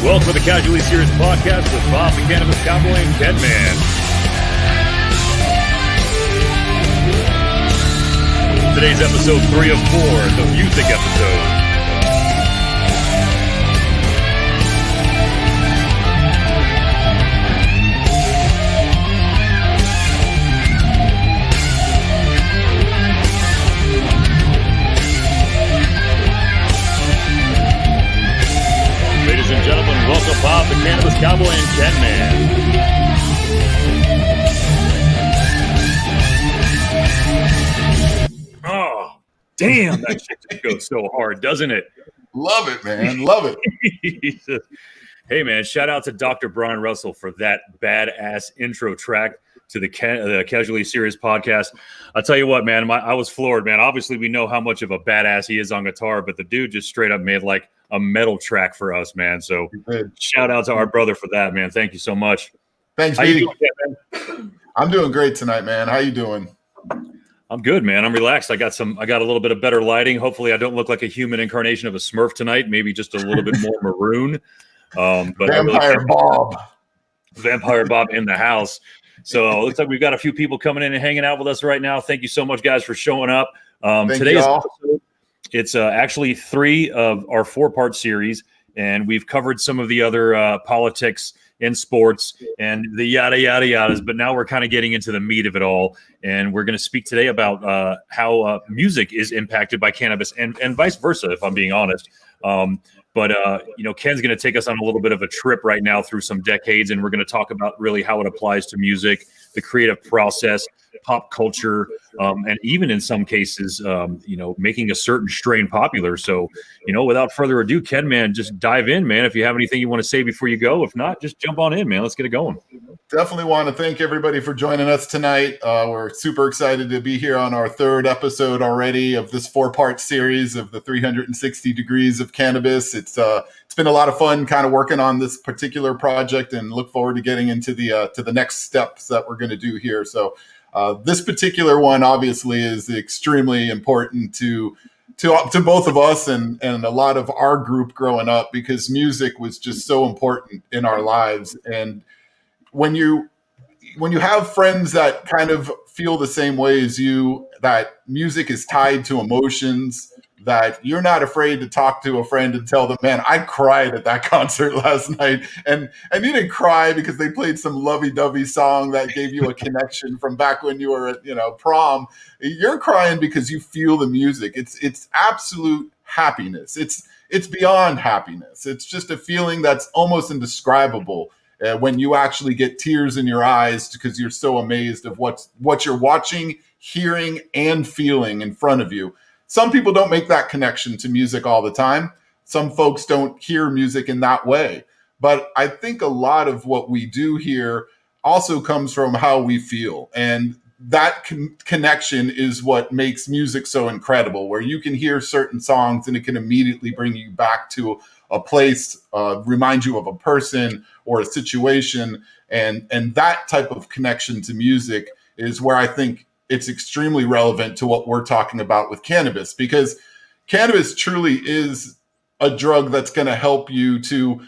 Welcome to the Casually Serious Podcast with Bob, the Cannabis Cowboy and KenMan. Today's episode 3 of 4, the music episode. Ladies and gentlemen, welcome Bob, the Cannabis Cowboy and KenMan. Oh, damn, that shit just goes so hard, doesn't it? Love it, man. Love it. Hey, man, shout out to Dr. Brian Russell for that badass intro track to the Casually Serious Podcast. I'll tell you what, man, I was floored, man. Obviously, we know how much of a badass he is on guitar, but the dude just straight up made like a metal track for us, man. So shout out to our brother for that, man. Thank you so much. Thanks, How you doing, man? I'm doing great tonight, man. How you doing? I'm good, man. I'm relaxed. I got a little bit of better lighting. Hopefully I don't look like a human incarnation of a Smurf tonight. Maybe just a little bit more maroon. But Vampire Bob in the house. So it looks like we've got a few people coming in and hanging out with us right now. Thank you so much, guys, for showing up. Today's episode, it's actually 3 of our 4-part series, and we've covered some of the other politics in sports and the yada, yada, yadas. But now we're kind of getting into the meat of it all. And we're going to speak today about how music is impacted by cannabis and vice versa, if I'm being honest. But Ken's going to take us on a little bit of a trip right now through some decades, and we're going to talk about really how it applies to music, the creative process, pop culture, and even in some cases, making a certain strain popular. So, without further ado, KenMan, just dive in, man. If you have anything you want to say before you go, if not, just jump on in, man. Let's get it going. Definitely want to thank everybody for joining us tonight. We're super excited to be here on our 3rd episode already of this 4-part series of the 360 degrees of cannabis. It's been a lot of fun kind of working on this particular project, and look forward to getting into the next steps that we're going to do here. So this particular one obviously is extremely important to both of us and a lot of our group growing up, because music was just so important in our lives. And when you have friends that kind of feel the same way as you, that music is tied to emotions, that you're not afraid to talk to a friend and tell them, man, I cried at that concert last night. And you didn't cry because they played some lovey-dovey song that gave you a connection from back when you were at, prom. You're crying because you feel the music. It's absolute happiness. It's beyond happiness. It's just a feeling that's almost indescribable when you actually get tears in your eyes because you're so amazed of what you're watching, hearing, and feeling in front of you. Some people don't make that connection to music all the time. Some folks don't hear music in that way. But I think a lot of what we do here also comes from how we feel. And that connection is what makes music so incredible, where you can hear certain songs and it can immediately bring you back to a place, remind you of a person or a situation. And that type of connection to music is where I think it's extremely relevant to what we're talking about with cannabis, because cannabis truly is a drug that's going to help you to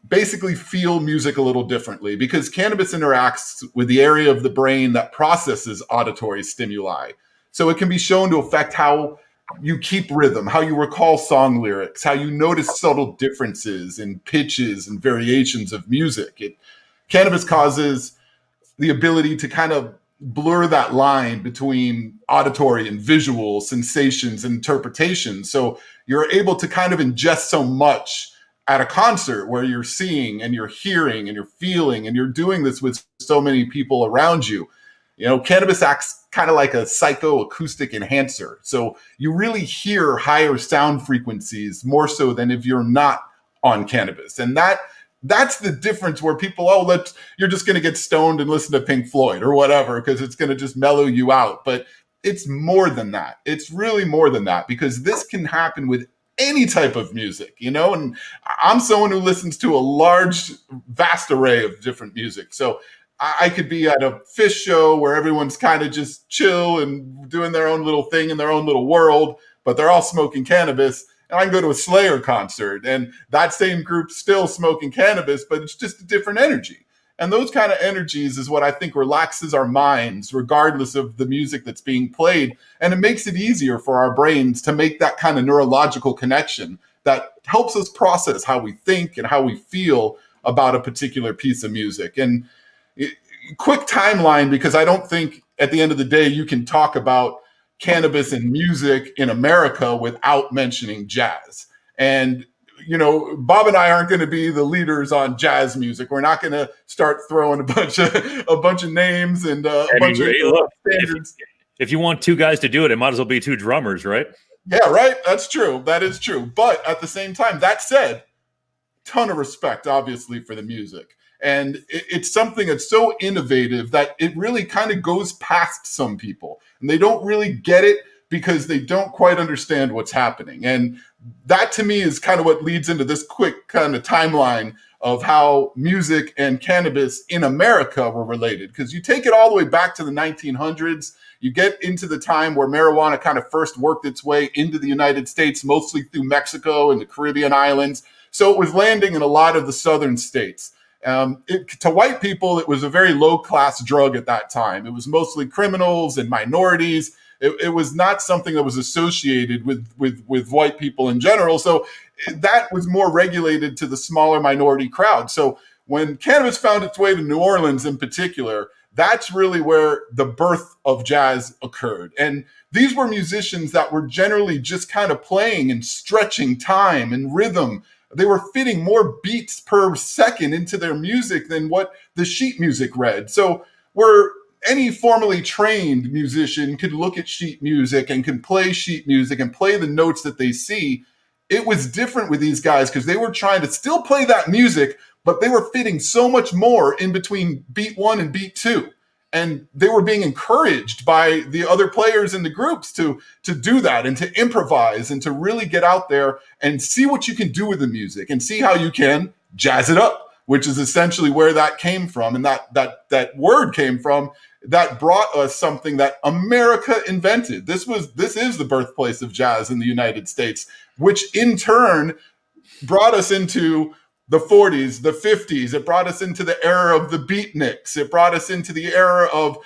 basically feel music a little differently, because cannabis interacts with the area of the brain that processes auditory stimuli. So it can be shown to affect how you keep rhythm, how you recall song lyrics, how you notice subtle differences in pitches and variations of music. Cannabis causes the ability to kind of blur that line between auditory and visual sensations and interpretations. So you're able to kind of ingest so much at a concert where you're seeing and you're hearing and you're feeling, and you're doing this with so many people around you. Cannabis acts kind of like a psychoacoustic enhancer. So you really hear higher sound frequencies more so than if you're not on cannabis. And that's the difference, where people, you're just going to get stoned and listen to Pink Floyd or whatever, because it's going to just mellow you out. But it's more than that. It's really more than that, because this can happen with any type of music, and I'm someone who listens to a vast array of different music. So I could be at a Fish show where everyone's kind of just chill and doing their own little thing in their own little world, but they're all smoking cannabis. And I can go to a Slayer concert and that same group's still smoking cannabis, but it's just a different energy. And those kind of energies is what I think relaxes our minds, regardless of the music that's being played. And it makes it easier for our brains to make that kind of neurological connection that helps us process how we think and how we feel about a particular piece of music. And quick timeline, because I don't think at the end of the day you can talk about cannabis and music in America without mentioning jazz. And Bob and I aren't going to be the leaders on jazz music. We're not going to start throwing a bunch of names and a bunch of standards. If you want two guys to do it, it might as well be two drummers, right? Yeah, right. That's true. That is true. But at the same time, that said, ton of respect, obviously, for the music. And it's something that's so innovative that it really kind of goes past some people. And they don't really get it because they don't quite understand what's happening. And that to me is kind of what leads into this quick kind of timeline of how music and cannabis in America were related. Because you take it all the way back to the 1900s, you get into the time where marijuana kind of first worked its way into the United States, mostly through Mexico and the Caribbean islands. So it was landing in a lot of the southern states. To white people, it was a very low-class drug at that time. It was mostly criminals and minorities. It was not something that was associated with white people in general. So that was more regulated to the smaller minority crowd. So when cannabis found its way to New Orleans in particular, that's really where the birth of jazz occurred. And these were musicians that were generally just kind of playing and stretching time and rhythm. They were fitting more beats per second into their music than what the sheet music read. So where any formally trained musician could look at sheet music and can play sheet music and play the notes that they see, it was different with these guys because they were trying to still play that music, but they were fitting so much more in between beat one and beat two. And they were being encouraged by the other players in the groups to do that and to improvise and to really get out there and see what you can do with the music and see how you can jazz it up, which is essentially where that came from. And that word came from that brought us something that America invented. This is the birthplace of jazz in the United States, which in turn brought us into the 40s, the 50s. It brought us into the era of the beatniks. It brought us into the era of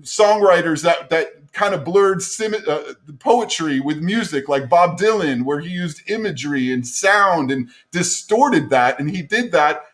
songwriters that kind of blurred poetry with music, like Bob Dylan, where he used imagery and sound and distorted that. And he did that,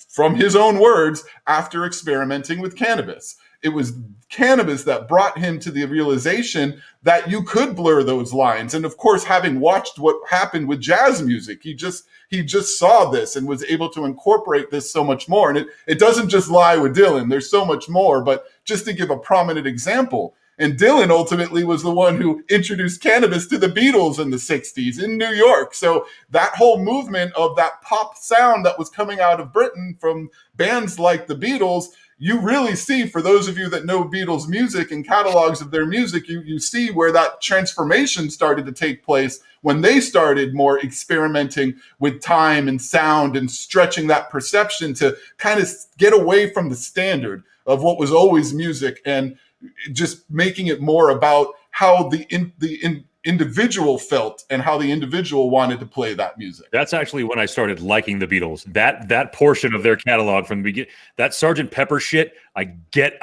from his own words, after experimenting with cannabis. It was cannabis that brought him to the realization that you could blur those lines. And of course, having watched what happened with jazz music, he just saw this and was able to incorporate this so much more. And it doesn't just lie with Dylan. There's so much more. But just to give a prominent example, and Dylan ultimately was the one who introduced cannabis to the Beatles in the 60s in New York. So that whole movement of that pop sound that was coming out of Britain from bands like the Beatles, you really see, for those of you that know Beatles music and catalogs of their music, you see where that transformation started to take place when they started more experimenting with time and sound and stretching that perception to kind of get away from the standard of what was always music and just making it more about how the individual felt and how the individual wanted to play that music. That's actually when I started liking the Beatles. That portion of their catalog from the beginning, that Sgt. Pepper shit, I get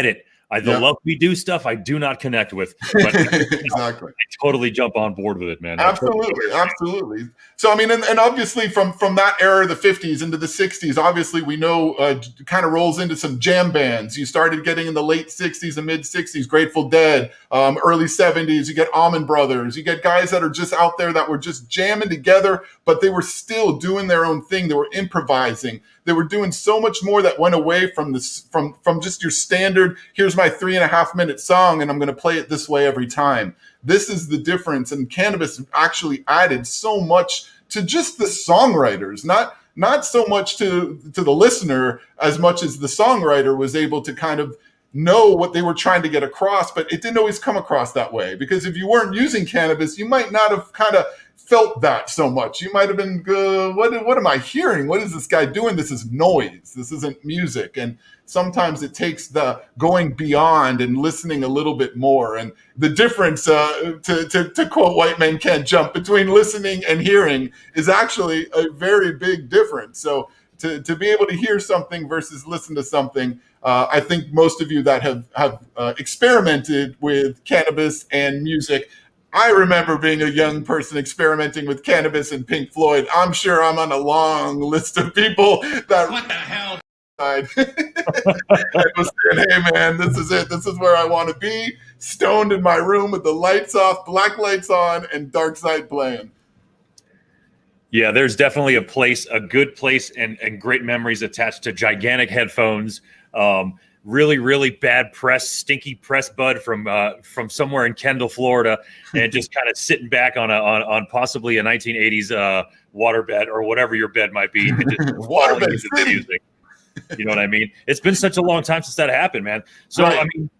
it. The Love We Do stuff, I do not connect with. But exactly. I totally jump on board with it, man. Absolutely. So, I mean, and obviously from that era, the 50s into the 60s, obviously we know kind of rolls into some jam bands. You started getting in the late 60s and mid 60s, Grateful Dead, early 70s, you get Allman Brothers, you get guys that are just out there that were just jamming together, but they were still doing their own thing. They were improvising. They were doing so much more that went away from this, from just your standard, here's my 3.5 minute song and I'm going to play it this way every time. This is the difference. And cannabis actually added so much to just the songwriters, not so much to the listener as much as the songwriter was able to kind of know what they were trying to get across, but it didn't always come across that way. Because if you weren't using cannabis, you might not have kind of felt that so much. You might have been, what am I hearing? What is this guy doing? This is noise. This isn't music. And sometimes it takes the going beyond and listening a little bit more. And the difference, to quote White Men Can't Jump, between listening and hearing is actually a very big difference. So to be able to hear something versus listen to something, I think most of you that have experimented with cannabis and music, I remember being a young person experimenting with cannabis and Pink Floyd. I'm sure I'm on a long list of people that what the hell I was saying, hey man, this is it. This is where I want to be, stoned in my room with the lights off, black lights on, and Dark Side playing. Yeah, there's definitely a good place and great memories attached to gigantic headphones. Really, really bad press, stinky press bud from somewhere in Kendall, Florida, and just kind of sitting back on possibly a 1980s waterbed or whatever your bed might be, and just waterbed the music. You know what I mean? It's been such a long time since that happened, man. So right. I mean,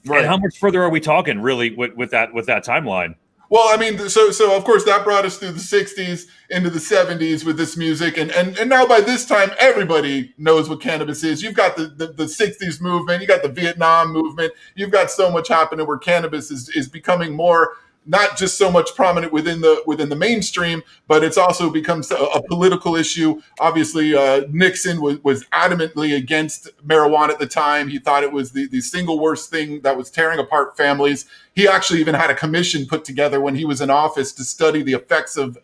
right. And how much further are we talking, really, with that timeline? Well, I mean, so of course that brought us through the 60s into the 70s with this music. And now by this time, everybody knows what cannabis is. You've got the 60s movement. You got the Vietnam movement. You've got so much happening where cannabis is becoming more, not just so much prominent within the mainstream, but it's also becomes a political issue. Obviously, Nixon was adamantly against marijuana at the time. He thought it was the single worst thing that was tearing apart families. He actually even had a commission put together when he was in office to study the effects of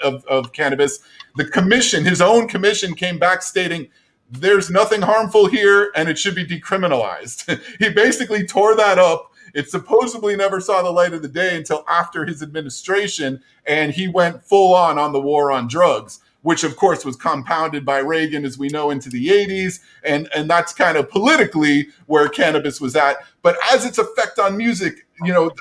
cannabis. The commission, his own commission, came back stating, there's nothing harmful here and it should be decriminalized. He basically tore that up. It supposedly never saw the light of the day until after his administration, and he went full on the war on drugs, which of course was compounded by Reagan, as we know, into the 80s. And that's kind of politically where cannabis was at. But as its effect on music,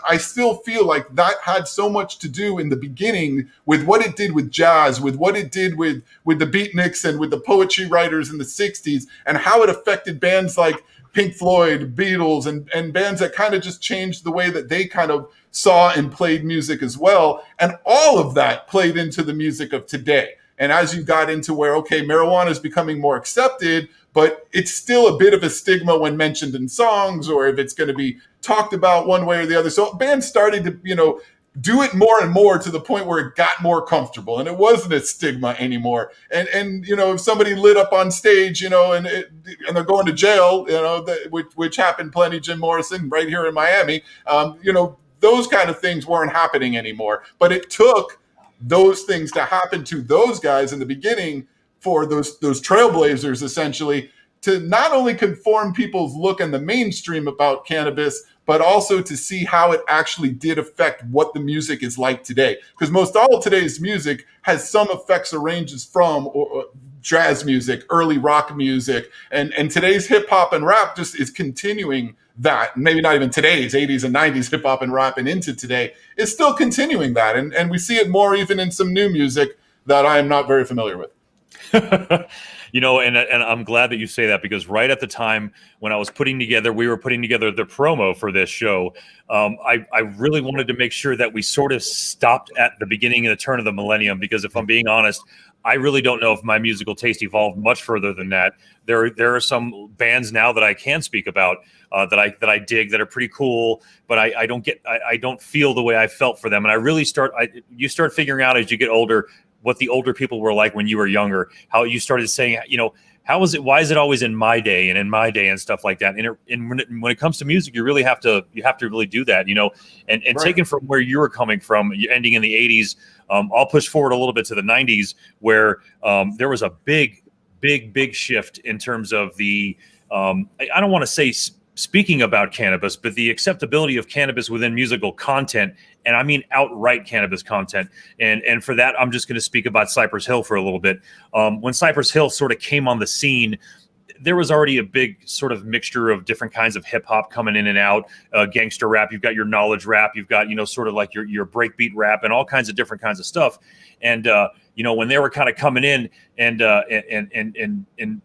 I still feel like that had so much to do in the beginning with what it did with jazz, with what it did with the beatniks and with the poetry writers in the 60s, and how it affected bands like Pink Floyd, Beatles, and bands that kind of just changed the way that they kind of saw and played music as well. And all of that played into the music of today. And as you got into where, okay, marijuana is becoming more accepted, but it's still a bit of a stigma when mentioned in songs or if it's going to be talked about one way or the other. So bands started to, do it more and more to the point where it got more comfortable and it wasn't a stigma anymore. And if somebody lit up on stage, and they're going to jail, which happened plenty, Jim Morrison right here in Miami, those kind of things weren't happening anymore. But it took those things to happen to those guys in the beginning for those trailblazers essentially to not only conform people's look in the mainstream about cannabis, but also to see how it actually did affect what the music is like today. Because most all of today's music has some effects or ranges from or jazz music, early rock music, and today's hip hop and rap just is continuing that. Maybe not even today's 80s and 90s hip hop and rap and into today is still continuing that. And we see it more even in some new music that I am not very familiar with. And I'm glad that you say that because right at the time when we were putting together the promo for this show, I really wanted to make sure that we sort of stopped at the beginning of the turn of the millennium, because if I'm being honest, I really don't know if my musical taste evolved much further than that. There are some bands now that I can speak about that I dig that are pretty cool, but I don't feel the way I felt for them. And I really you start figuring out as you get older what the older people were like when you were younger, how you started saying, how is it, why is it always in my day and in my day and stuff like that. And when it comes to music, you have to really do that, and right. Taken from where you were coming from, ending in the 80s. I'll push forward a little bit to the 90s where there was a big shift in terms of the, I don't want to say speaking about cannabis, but the acceptability of cannabis within musical content. And I mean outright cannabis content. And for that, I'm just going to speak about Cypress Hill for a little bit. When Cypress Hill sort of came on the scene, there was already a big sort of mixture of different kinds of hip hop coming in and out, gangster rap. You've got your knowledge rap. You've got, sort of like your breakbeat rap and all kinds of different kinds of stuff. And, when they were kind of coming in and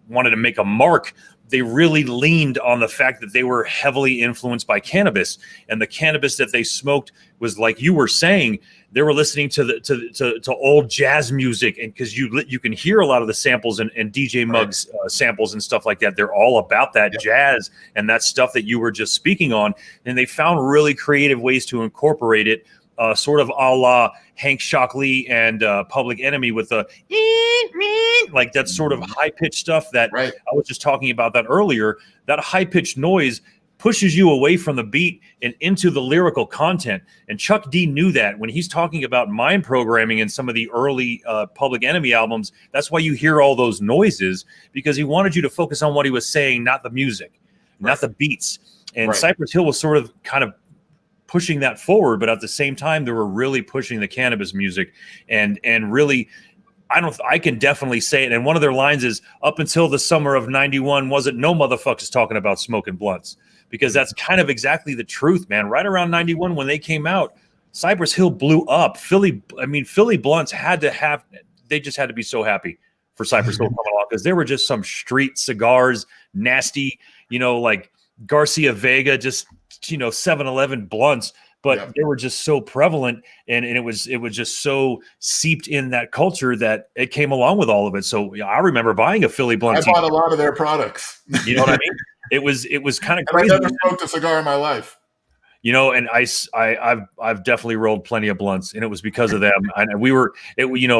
wanted to make a mark they really leaned on the fact that they were heavily influenced by cannabis, and the cannabis that they smoked was, like you were saying, they were listening to old jazz music, and because you can hear a lot of the samples and DJ Muggs samples and stuff like that. They're all about that jazz and that stuff that you were just speaking on, and they found really creative ways to incorporate it, sort of a la Hank Shockley and Public Enemy with the like that sort of high pitched stuff that I was just talking about that earlier. That high pitched noise pushes you away from the beat and into the lyrical content. And Chuck D knew that when he's talking about mind programming in some of the early Public Enemy albums. That's why you hear all those noises, because he wanted you to focus on what he was saying, not the music, not the beats. And Cypress Hill was sort of kind of pushing that forward, but at the same time, they were really pushing the cannabis music and really, I can definitely say it. And one of their lines is, up until the summer of 91, wasn't no motherfuckers talking about smoking blunts, because that's kind of exactly the truth, man. Right around 91, when they came out, Cypress Hill blew up. Philly blunts they just had to be so happy for Cypress Hill coming along, because there were just some street cigars, nasty, like Garcia Vega, just 7-Eleven blunts, but they were just so prevalent, and it was just so seeped in that culture that it came along with all of it. So I remember buying a Philly blunt. I bought a lot of their products. You know what I mean? It was kind of crazy. I never smoked a cigar in my life. And I've definitely rolled plenty of blunts, and it was because of them. And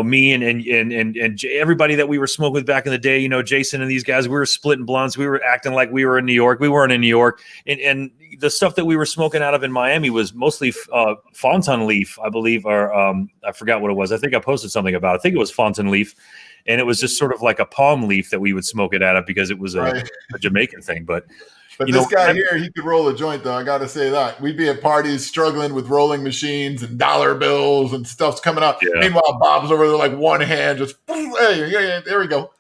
me and everybody that we were smoking with back in the day, Jason and these guys, we were splitting blunts. We were acting like we were in New York. We weren't in New York. And the stuff that we were smoking out of in Miami was mostly Fontaine leaf, I believe, or I forgot what it was. I think I posted something about it. I think it was Fontaine leaf. And it was just sort of like a palm leaf that we would smoke it out of, because it was a Jamaican thing. But this guy here, he could roll a joint, though. I got to say that. We'd be at parties struggling with rolling machines and dollar bills and stuff's coming out. Yeah. Meanwhile, Bob's over there like one hand, just, hey, there we go.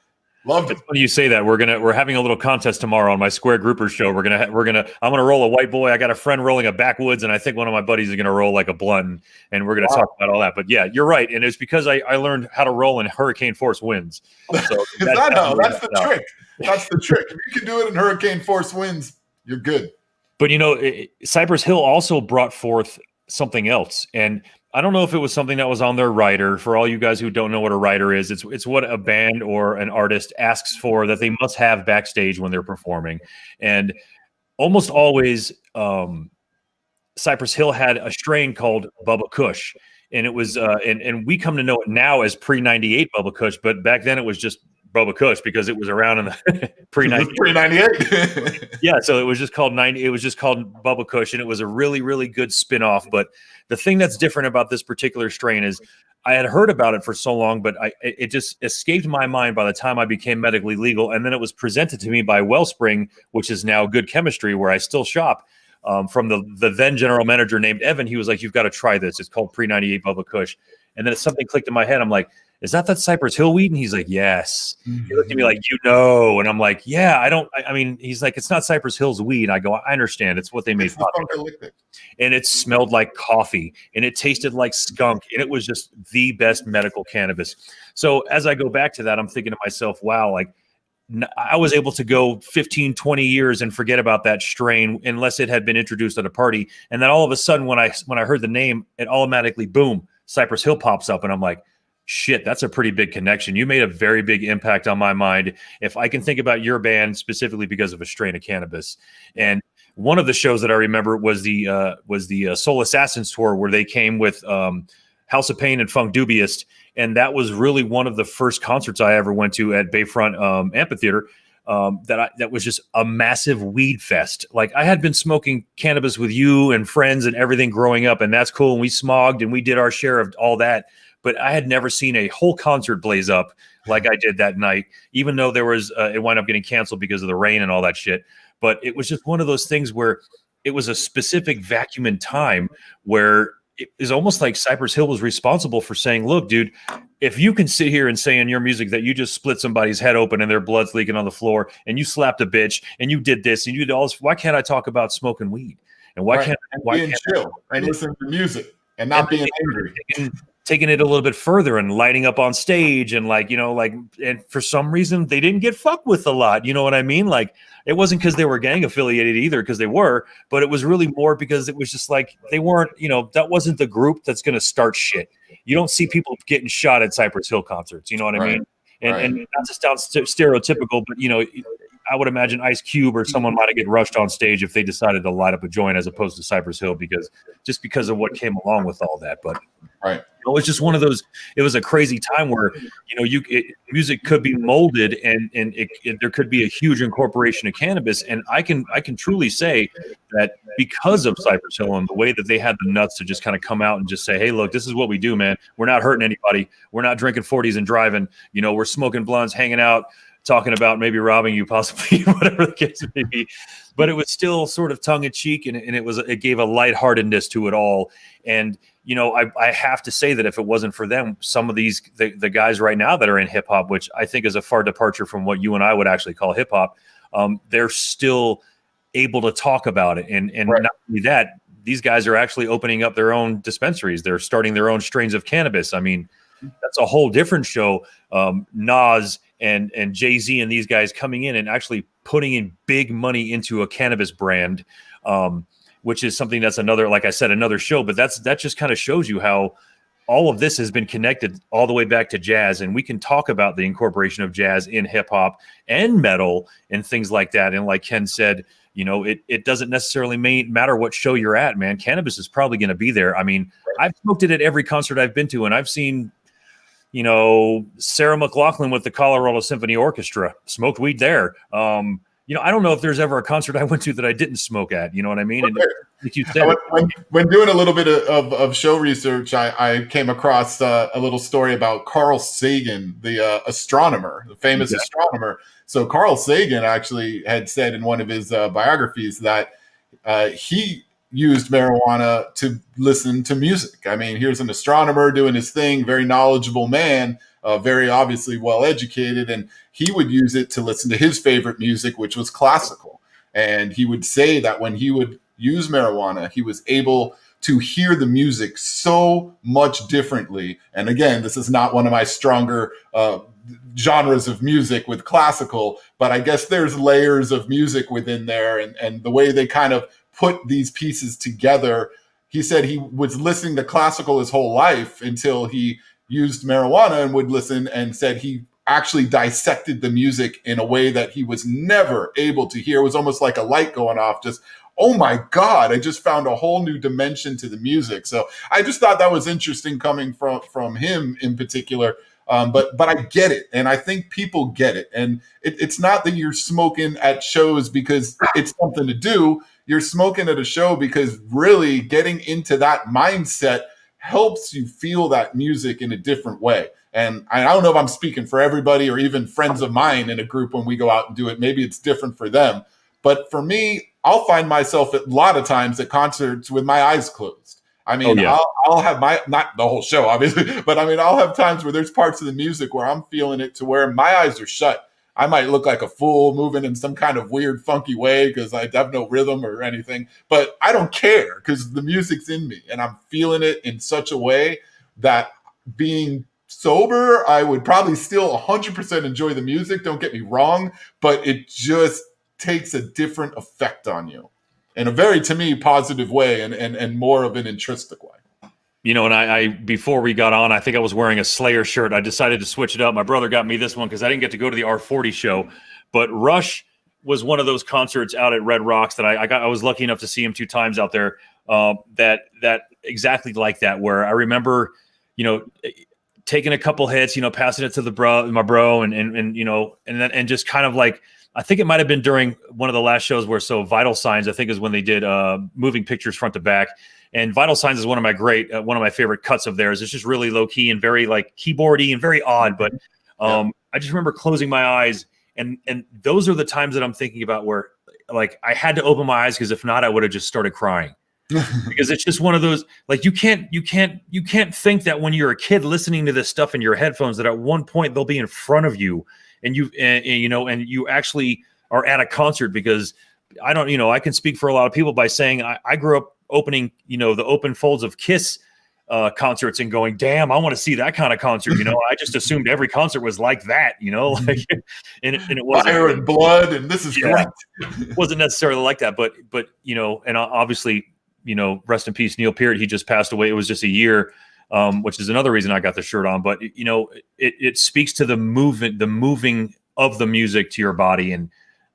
Loved it. When you say that, we're having a little contest tomorrow on my Square Groupers show. I'm gonna roll a white boy. I got a friend rolling a backwoods, and I think one of my buddies is gonna roll like a blunt, and we're gonna talk about all that. But yeah, you're right, and it's because I learned how to roll in hurricane force winds. So that's the trick. That's the trick. If you can do it in hurricane force winds, you're good. But Cypress Hill also brought forth something else, and I don't know if it was something that was on their rider. For all you guys who don't know what a rider is, it's what a band or an artist asks for that they must have backstage when they're performing. And almost always, Cypress Hill had a strain called Bubba Kush, and it was and we come to know it now as pre-98 Bubba Kush, but back then it was just Bubba Kush because it was around in the pre-98. Yeah, so it was just called Bubba Kush, and it was a really, really good spin-off. But the thing that's different about this particular strain is I had heard about it for so long, but it just escaped my mind by the time I became medically legal. And then it was presented to me by Wellspring, which is now Good Chemistry, where I still shop, from the then general manager named Evan. He was like, "You've got to try this. It's called Pre-98 Bubba Kush." And then something clicked in my head. I'm like, "Is that Cypress Hill weed?" And he's like, "Yes." Mm-hmm. He looked at me like, and I'm like, "Yeah, I mean, he's like, "It's not Cypress Hill's weed." I go, "I understand. It's what they made fun of." And it smelled like coffee, and it tasted like skunk, and it was just the best medical cannabis. So as I go back to that, I'm thinking to myself, wow, like I was able to go 15, 20 years and forget about that strain unless it had been introduced at a party. And then all of a sudden, when I heard the name, it automatically, boom, Cypress Hill pops up, and I'm like, shit, that's a pretty big connection. You made a very big impact on my mind. If I can think about your band specifically because of a strain of cannabis. And one of the shows that I remember was the Soul Assassins tour, where they came with House of Pain and Funk Dubious. And that was really one of the first concerts I ever went to at Bayfront Amphitheater. That was just a massive weed fest. Like, I had been smoking cannabis with you and friends and everything growing up, and that's cool. And we smogged and we did our share of all that. But I had never seen a whole concert blaze up like I did that night, even though there was it wound up getting canceled because of the rain and all that shit. But it was just one of those things where it was a specific vacuum in time where it is almost like Cypress Hill was responsible for saying, look, dude, if you can sit here and say in your music that you just split somebody's head open and their blood's leaking on the floor, and you slapped a bitch and you did this and you did all this, why can't I talk about smoking weed? And why can't chill and listen to music and not being angry? taking it a little bit further and lighting up on stage and and for some reason they didn't get fucked with a lot. You know what I mean? Like, it wasn't because they were gang affiliated either, because they were, but it was really more because it was just like they weren't, that wasn't the group that's going to start shit. You don't see people getting shot at Cypress Hill concerts. You know what I mean? And not to sound stereotypical, but I would imagine Ice Cube or someone might have get rushed on stage if they decided to light up a joint as opposed to Cypress Hill because of what came along with all that. But it was just one of those. It was a crazy time where music could be molded and there could be a huge incorporation of cannabis. And I can truly say that because of Cypress Hill and the way that they had the nuts to just kind of come out and just say, hey, look, this is what we do, man. We're not hurting anybody. We're not drinking 40s and driving. We're smoking blunts, hanging out, talking about maybe robbing you, possibly, whatever the case may be. But it was still sort of tongue in cheek, and it gave a lightheartedness to it all. And I have to say that if it wasn't for them, some of these the guys right now that are in hip hop, which I think is a far departure from what you and I would actually call hip hop, they're still able to talk about it. And not only that, these guys are actually opening up their own dispensaries. They're starting their own strains of cannabis. I mean, that's a whole different show. Nas and Jay-Z and these guys coming in and actually putting in big money into a cannabis brand, which is something that's another, like I said, another show. But that just kind of shows you how all of this has been connected all the way back to jazz. And we can talk about the incorporation of jazz in hip hop and metal and things like that. And like Ken said, it doesn't necessarily matter what show you're at, man. Cannabis is probably going to be there. I mean, I've smoked it at every concert I've been to, and I've seen, Sarah McLachlan with the Colorado Symphony Orchestra, smoked weed there. I don't know if there's ever a concert I went to that I didn't smoke at. You know what I mean? And like you said, when doing a little bit of show research, I came across a little story about Carl Sagan, the astronomer, the famous astronomer. So Carl Sagan actually had said in one of his biographies that he used marijuana to listen to music. I mean, here's an astronomer doing his thing, very knowledgeable man, very obviously well-educated, and he would use it to listen to his favorite music, which was classical. And he would say that when he would use marijuana, he was able to hear the music so much differently. And again, this is not one of my stronger genres of music with classical, but I guess there's layers of music within there, and the way they kind of put these pieces together. He said he was listening to classical his whole life until he used marijuana and would listen, and said he actually dissected the music in a way that he was never able to hear. It was almost like a light going off, just, oh my God, I just found a whole new dimension to the music. So I just thought that was interesting coming from him in particular. But I get it. And I think people get it. And it's not that you're smoking at shows because it's something to do. You're smoking at a show because really getting into that mindset helps you feel that music in a different way. And I don't know if I'm speaking for everybody or even friends of mine in a group when we go out and do it. Maybe it's different for them. But for me, I'll find myself a lot of times at concerts with my eyes closed. I mean, I'll have not the whole show, obviously, but I mean, I'll have times where there's parts of the music where I'm feeling it to where my eyes are shut. I might look like a fool moving in some kind of weird, funky way because I have no rhythm or anything, but I don't care because the music's in me and I'm feeling it in such a way that being sober, I would probably still 100% enjoy the music. Don't get me wrong, but it just takes a different effect on you in a very, to me, positive way and more of an intrinsic way. And I before we got on, I think I was wearing a Slayer shirt. I decided to switch it up. My brother got me this one because I didn't get to go to the R40 show. But Rush was one of those concerts out at Red Rocks that I was lucky enough to see him 2 times out there. That exactly like that, where I remember, taking a couple hits, passing it to my bro, and just kind of like, I think it might have been during one of the last shows where Vital Signs, I think, is when they did moving pictures front to back. And Vital Signs is one of my favorite cuts of theirs. It's just really low key and very like keyboardy and very odd. But I just remember closing my eyes, and those are the times that I'm thinking about where like I had to open my eyes because if not, I would have just started crying. Because it's just one of those, like you can't think that when you're a kid listening to this stuff in your headphones that at one point they'll be in front of you and you actually are at a concert. Because I can speak for a lot of people by saying I grew up opening, the open folds of Kiss concerts and going, damn, I want to see that kind of concert. I just assumed every concert was like that, like, and it wasn't. Fire and blood, and this is great. Wasn't necessarily like that, but and obviously, rest in peace, Neil Peart. He just passed away. It was just a year, which is another reason I got the shirt on. But it speaks to the moving of the music to your body. And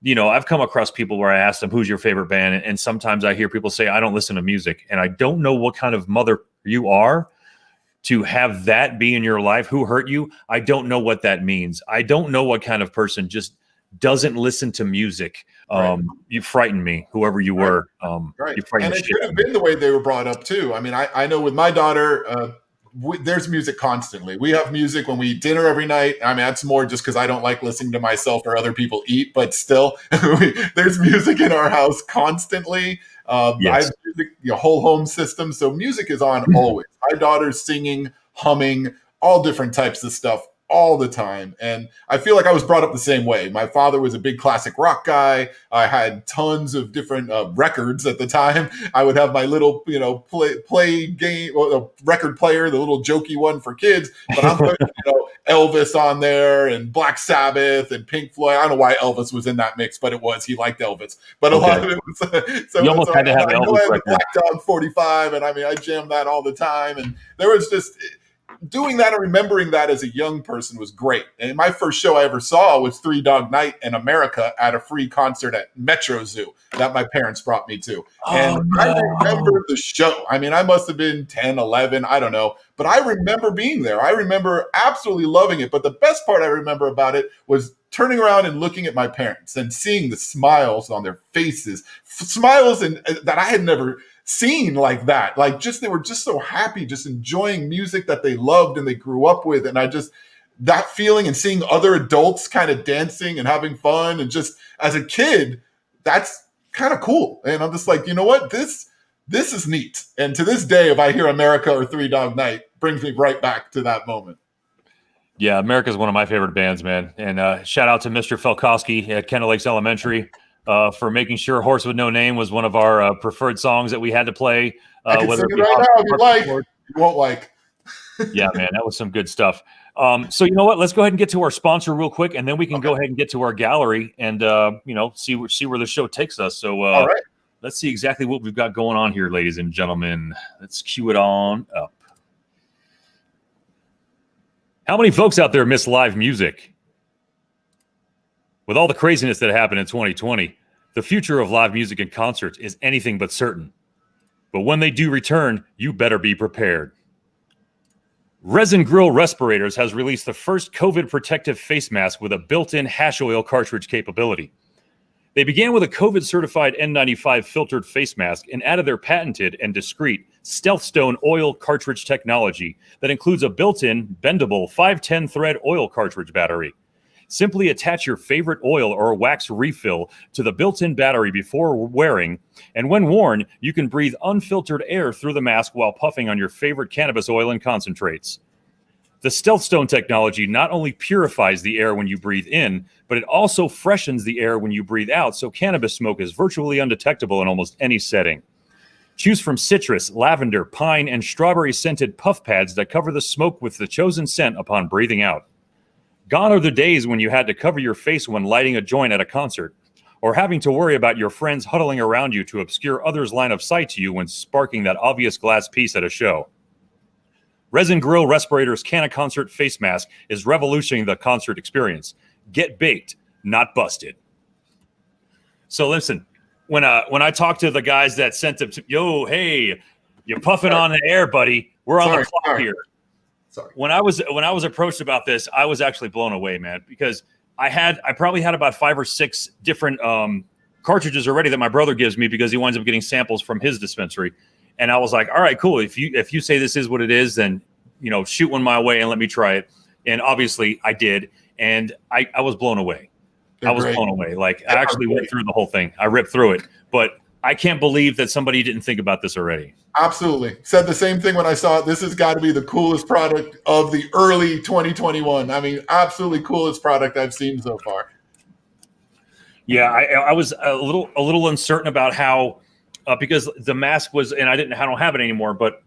I've come across people where I ask them, who's your favorite band? And sometimes I hear people say, I don't listen to music. And I don't know what kind of mother you are to have that be in your life. Who hurt you? I don't know what that means. I don't know what kind of person just doesn't listen to music. You frightened me, whoever you were. Right. You frightened and it could have been the way they were brought up too. I mean, I know with my daughter, there's music constantly. We have music when we eat dinner every night. I mean, that's more just because I don't like listening to myself or other people eat, but still, there's music in our house constantly. Yes. I have music, whole home system. So music is on always. My daughter's singing, humming, all different types of stuff all the time. And I feel like I was brought up the same way. My father was a big classic rock guy. I had tons of different records at the time. I would have my little, play game, record player, the little jokey one for kids. But I'm putting, Elvis on there and Black Sabbath and Pink Floyd. I don't know why Elvis was in that mix, but it was. He liked Elvis. But a lot of it was. So you almost had to have Elvis record. Black Dog 45, and I mean, I jammed that all the time. And there was just doing that and remembering that as a young person was great. And my first show I ever saw was Three Dog Night in America at a free concert at Metro Zoo that my parents brought me to. I remember the show. I mean, I must have been 10, 11, I don't know. But I remember being there. I remember absolutely loving it. But the best part I remember about it was turning around and looking at my parents and seeing the smiles on their faces, smiles that I had never seen like that. Like they were just so happy, just enjoying music that they loved and they grew up with. And that feeling and seeing other adults kind of dancing and having fun. And just as a kid, that's kind of cool. And I'm just like, you know what? This is neat. And to this day, if I hear America or Three Dog Night, brings me right back to that moment. Yeah, America is one of my favorite bands, man. And shout out to Mr. Felkowski at Kendall Lakes Elementary for making sure Horse with No Name was one of our preferred songs that we had to play. I can sing it right now if you like. You won't like. Yeah, man, that was some good stuff. So you know what? Let's go ahead and get to our sponsor real quick, and then we can go ahead and get to our gallery and see where the show takes us. So all right. Let's see exactly what we've got going on here, ladies and gentlemen. Let's cue it on up. How many folks out there miss live music? With all the craziness that happened in 2020, the future of live music and concerts is anything but certain. But when they do return, you better be prepared. Resin Grill Respirators has released the first COVID protective face mask with a built-in hash oil cartridge capability. They began with a COVID-certified N95 filtered face mask and added their patented and discreet Stealth Stone oil cartridge technology that includes a built-in, bendable 510 thread oil cartridge battery. Simply attach your favorite oil or wax refill to the built-in battery before wearing, and when worn, you can breathe unfiltered air through the mask while puffing on your favorite cannabis oil and concentrates. The Stealth Stone technology not only purifies the air when you breathe in, but it also freshens the air when you breathe out, so cannabis smoke is virtually undetectable in almost any setting. Choose from citrus, lavender, pine, and strawberry-scented puff pads that cover the smoke with the chosen scent upon breathing out. Gone are the days when you had to cover your face when lighting a joint at a concert, or having to worry about your friends huddling around you to obscure others' line of sight to you when sparking that obvious glass piece at a show. Resin Grill Respirators Can-A-Concert Face Mask is revolutionizing the concert experience. Get baked, not busted. So listen, when I talk to the guys that sent them to, yo, hey, you're puffing on the air, buddy. We're on the clock here. Sorry. When I was approached about this, I was actually blown away, man, because I probably had about 5 or 6 different cartridges already that my brother gives me because he winds up getting samples from his dispensary. And I was like, all right, cool. If you say this is what it is, then, shoot one my way and let me try it. And obviously I did. And I was blown away. I was blown away. Like, I actually went through the whole thing. I ripped through it. But I can't believe that somebody didn't think about this already. Absolutely. Said the same thing when I saw it. This has got to be the coolest product of the early 2021. I mean, absolutely coolest product I've seen so far. Yeah, I was a little uncertain about how, because the mask was, and I don't have it anymore, but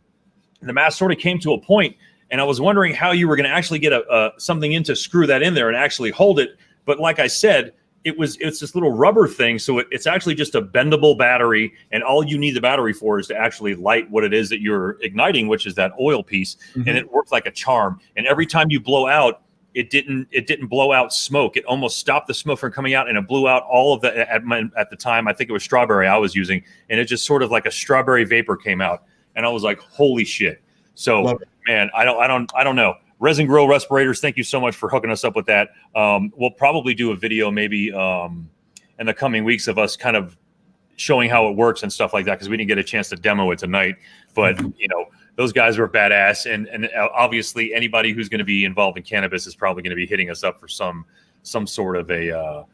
And the mask sort of came to a point, and I was wondering how you were going to actually get something in to screw that in there and actually hold it. But like I said, it's this little rubber thing, so it's actually just a bendable battery, and all you need the battery for is to actually light what it is that you're igniting, which is that oil piece, and it worked like a charm. And every time you blow out, it didn't blow out smoke. It almost stopped the smoke from coming out, and it blew out all of the at the time. I think it was strawberry I was using, and it just sort of like a strawberry vapor came out, and I was like, holy shit. So man, I don't know. Resin Grow Respirators, thank you so much for hooking us up with that. We'll probably do a video maybe in the coming weeks of us kind of showing how it works and stuff like that, because we didn't get a chance to demo it tonight. But, those guys were badass. And obviously anybody who's going to be involved in cannabis is probably going to be hitting us up for some sort of a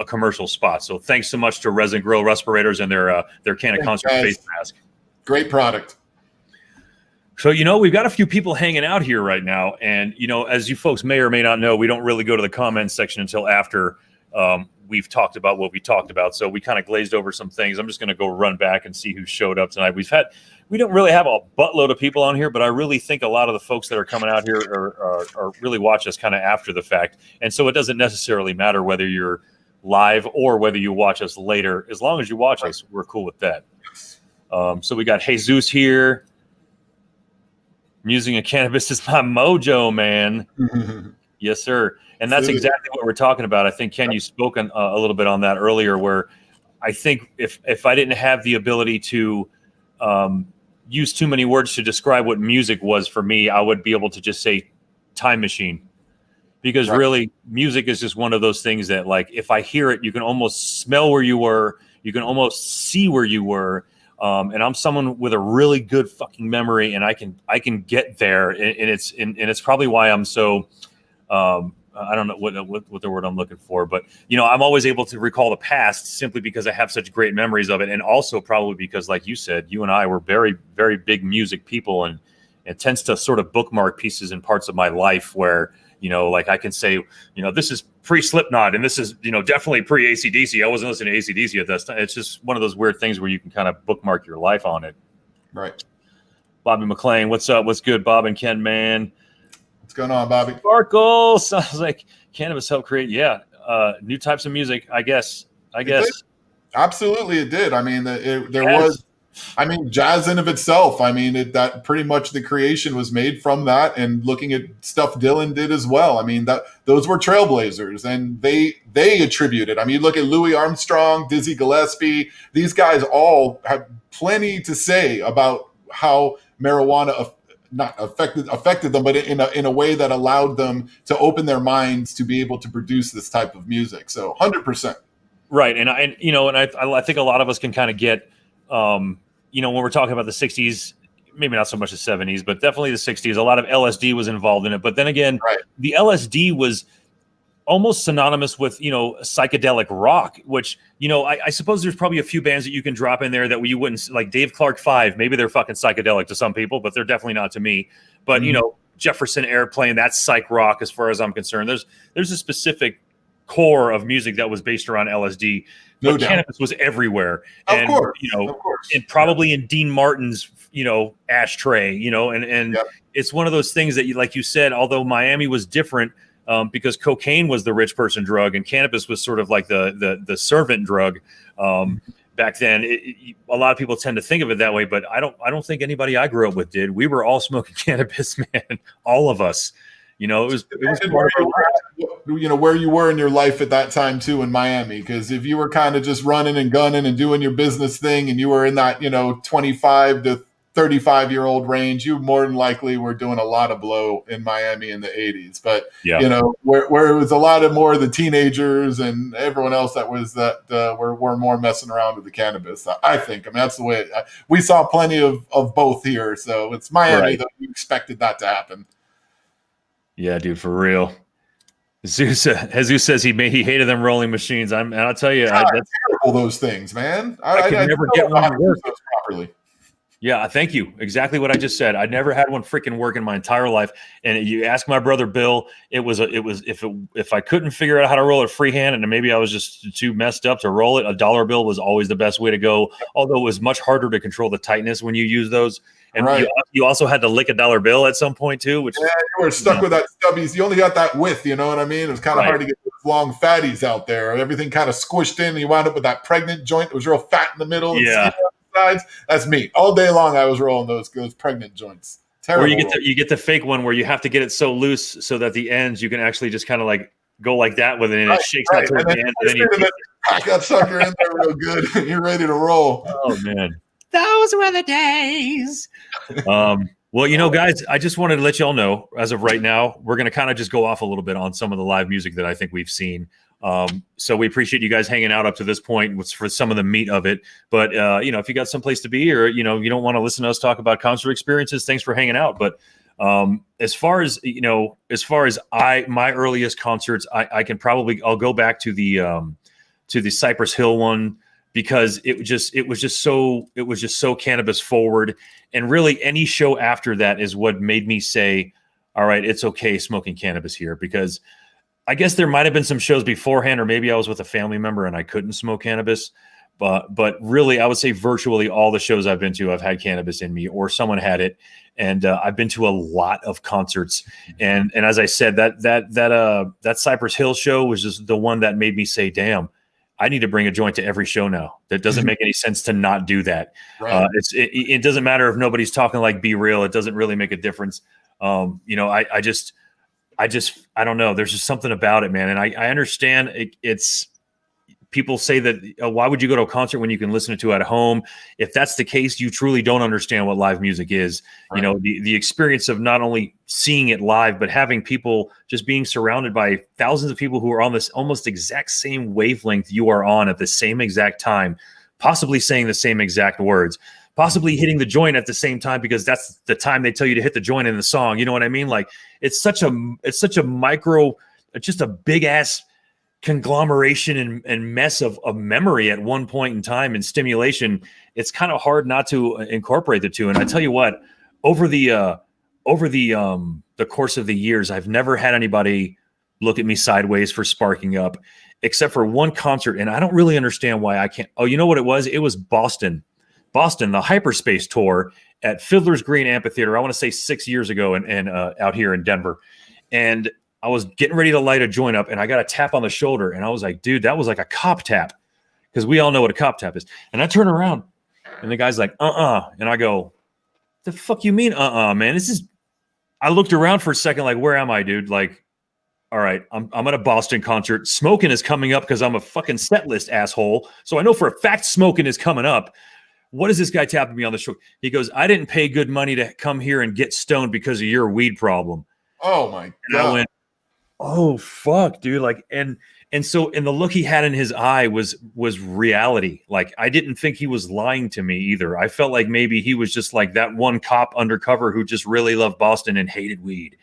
commercial spot. So thanks so much to Resin Grow Respirators and their Can of Concert face mask. Great product. So, we've got a few people hanging out here right now. And, as you folks may or may not know, we don't really go to the comments section until after we've talked about what we talked about. So we kind of glazed over some things. I'm just going to go run back and see who showed up tonight. We don't really have a buttload of people on here, but I really think a lot of the folks that are coming out here are really watch us kind of after the fact. And so it doesn't necessarily matter whether you're live or whether you watch us later. As long as you watch us, we're cool with that. So we got Jesus here. Musing of cannabis is my mojo, man. Yes, sir. And that's exactly what we're talking about. I think, Ken, you spoke a little bit on that earlier, where I think if I didn't have the ability to use too many words to describe what music was for me, I would be able to just say time machine. Because really, music is just one of those things that, like, if I hear it, you can almost smell where you were. You can almost see where you were. And I'm someone with a really good fucking memory, and I can get there, and it's probably why I'm so I don't know what the word I'm looking for, but I'm always able to recall the past simply because I have such great memories of it, and also probably because, like you said, you and I were very, very big music people, and it tends to sort of bookmark pieces in parts of my life where like I can say, this is pre-Slipknot, and this is, definitely pre-AC/DC. I wasn't listening to AC/DC at that time. It's just one of those weird things where you can kind of bookmark your life on it. Right. Bobby McLean, what's up? What's good, Bob and KenMan? What's going on, Bobby? Sparkle. Sounds like cannabis helped create, new types of music, I guess. Absolutely, it did. I mean, there was. I mean, jazz in of itself. I mean, that pretty much the creation was made from that, and looking at stuff Dylan did as well. I mean, those were trailblazers, and they attributed. I mean, look at Louis Armstrong, Dizzy Gillespie. These guys all have plenty to say about how marijuana not affected them, but in a way that allowed them to open their minds to be able to produce this type of music. So, 100%. Right, and I think a lot of us can kind of get. When we're talking about the 60s, maybe not so much the 70s, but definitely the 60s, a lot of LSD was involved in it. But then again, the LSD was almost synonymous with, psychedelic rock, which, I suppose there's probably a few bands that you can drop in there that you wouldn't, like Dave Clark 5. Maybe they're fucking psychedelic to some people, but they're definitely not to me. But, Jefferson Airplane, that's psych rock as far as I'm concerned. There's a specific core of music that was based around LSD. But cannabis was everywhere. Of course. And probably in Dean Martin's, ashtray, and it's one of those things that like you said, although Miami was different because cocaine was the rich person drug and cannabis was sort of like the servant drug back then. A lot of people tend to think of it that way, but I don't think anybody I grew up with did. We were all smoking cannabis, man. All of us. It was part of where you were in your life at that time too in Miami, because if you were kind of just running and gunning and doing your business thing and you were in that 25 to 35-year-old range, you more than likely were doing a lot of blow in Miami in the 80s. But where it was a lot of more of the teenagers and everyone else that was were more messing around with the cannabis. I think. I mean, that's the way we saw plenty of both here. So it's Miami that we expected that to happen. Yeah, dude, for real. Jesus says he hated them rolling machines. I'll tell you, that's terrible. Those things, man. I could never get one to work properly. Yeah, thank you. Exactly what I just said. I never had one freaking work in my entire life. And you ask my brother Bill, if I couldn't figure out how to roll it freehand, and maybe I was just too messed up to roll it, a dollar bill was always the best way to go. Although it was much harder to control the tightness when you use those. And you also had to lick a dollar bill at some point too, which you were stuck with that stubbies. You only got that width, you know what I mean? It was kind of hard to get those long fatties out there. Everything kind of squished in, and you wound up with that pregnant joint that was real fat in the middle. Yeah. Sides. That's me. All day long I was rolling those pregnant joints. Terrible. Or you get the fake one where you have to get it so loose so that the ends you can actually just kind of like go like that with it, and it shakes out towards the end. And then you pack that sucker in there real good. You're ready to roll. Oh man. Those were the days. Well, you know, guys, I just wanted to let y'all know, as of right now, we're going to kind of just go off a little bit on some of the live music that I think we've seen. So we appreciate you guys hanging out up to this point for some of the meat of it. But, you know, if you got someplace to be, or, you know, you don't want to listen to us talk about concert experiences, thanks for hanging out. But as far as my earliest concerts, I'll go back to the Cypress Hill one, because it was just so cannabis forward. And really any show after that is what made me say, all right, it's okay smoking cannabis here, because I guess there might've been some shows beforehand, or maybe I was with a family member and I couldn't smoke cannabis, but really I would say virtually all the shows I've been to, I've had cannabis in me, or someone had it. And I've been to a lot of concerts. And as I said, that Cypress Hill show was just the one that made me say, damn, I need to bring a joint to every show now. That doesn't make any sense to not do that. Right. It doesn't matter if nobody's talking like Be Real. It doesn't really make a difference. You know, I don't know. There's just something about it, man. And I understand it's people say that, why would you go to a concert when you can listen to it at home? If that's the case, you truly don't understand what live music is. Right. You know, the experience of not only seeing it live, but having people just being surrounded by thousands of people who are on this almost exact same wavelength you are on at the same exact time, possibly saying the same exact words, possibly hitting the joint at the same time, because that's the time they tell you to hit the joint in the song. You know what I mean? Like it's such a micro, just a big ass conglomeration and mess of memory at one point in time and stimulation. It's kind of hard not to incorporate the two. And I tell you what, over the course of the years, I've never had anybody look at me sideways for sparking up, except for one concert. And I don't really understand why I can't. Oh, you know what it was? It was Boston, the Hyperspace tour at Fiddler's Green Amphitheater. I want to say 6 years ago, and out here in Denver. And I was getting ready to light a joint up, and I got a tap on the shoulder, and I was like, dude, that was like a cop tap, because we all know what a cop tap is. And I turn around, and the guy's like, and I go, the fuck you mean, man? I looked around for a second, like, where am I, dude? Like, all right, I'm at a Boston concert. Smoking is coming up because I'm a fucking set list asshole. So I know for a fact smoking is coming up. What is this guy tapping me on the shoulder? He goes, I didn't pay good money to come here and get stoned because of your weed problem. Oh my God. And I went, oh fuck, dude. Like, and so the look he had in his eye was reality. Like, I didn't think he was lying to me either. I felt like maybe he was just like that one cop undercover who just really loved Boston and hated weed.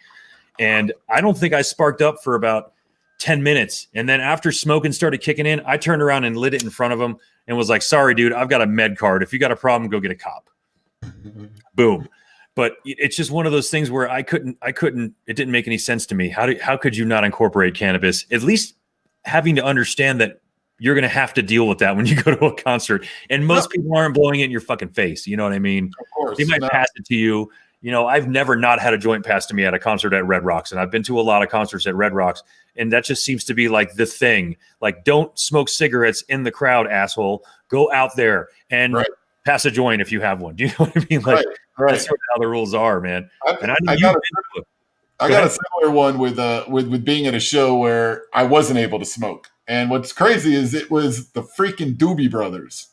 And I don't think I sparked up for about 10 minutes. And then after smoking started kicking in, I turned around and lit it in front of him and was like, sorry, dude, I've got a med card. If you got a problem, go get a cop. Boom. But it's just one of those things where I couldn't, it didn't make any sense to me. How could you not incorporate cannabis? At least having to understand that you're going to have to deal with that when you go to a concert. And most people aren't blowing it in your fucking face. You know what I mean? Of course. They might pass it to you. You know, I've never not had a joint passed to me at a concert at Red Rocks. And I've been to a lot of concerts at Red Rocks. And that just seems to be like the thing. Like, don't smoke cigarettes in the crowd, asshole. Go out there and pass a joint if you have one. Do you know what I mean? Like, that's sort of how the rules are, man. I got a similar one with being at a show where I wasn't able to smoke. And what's crazy is it was the freaking Doobie Brothers.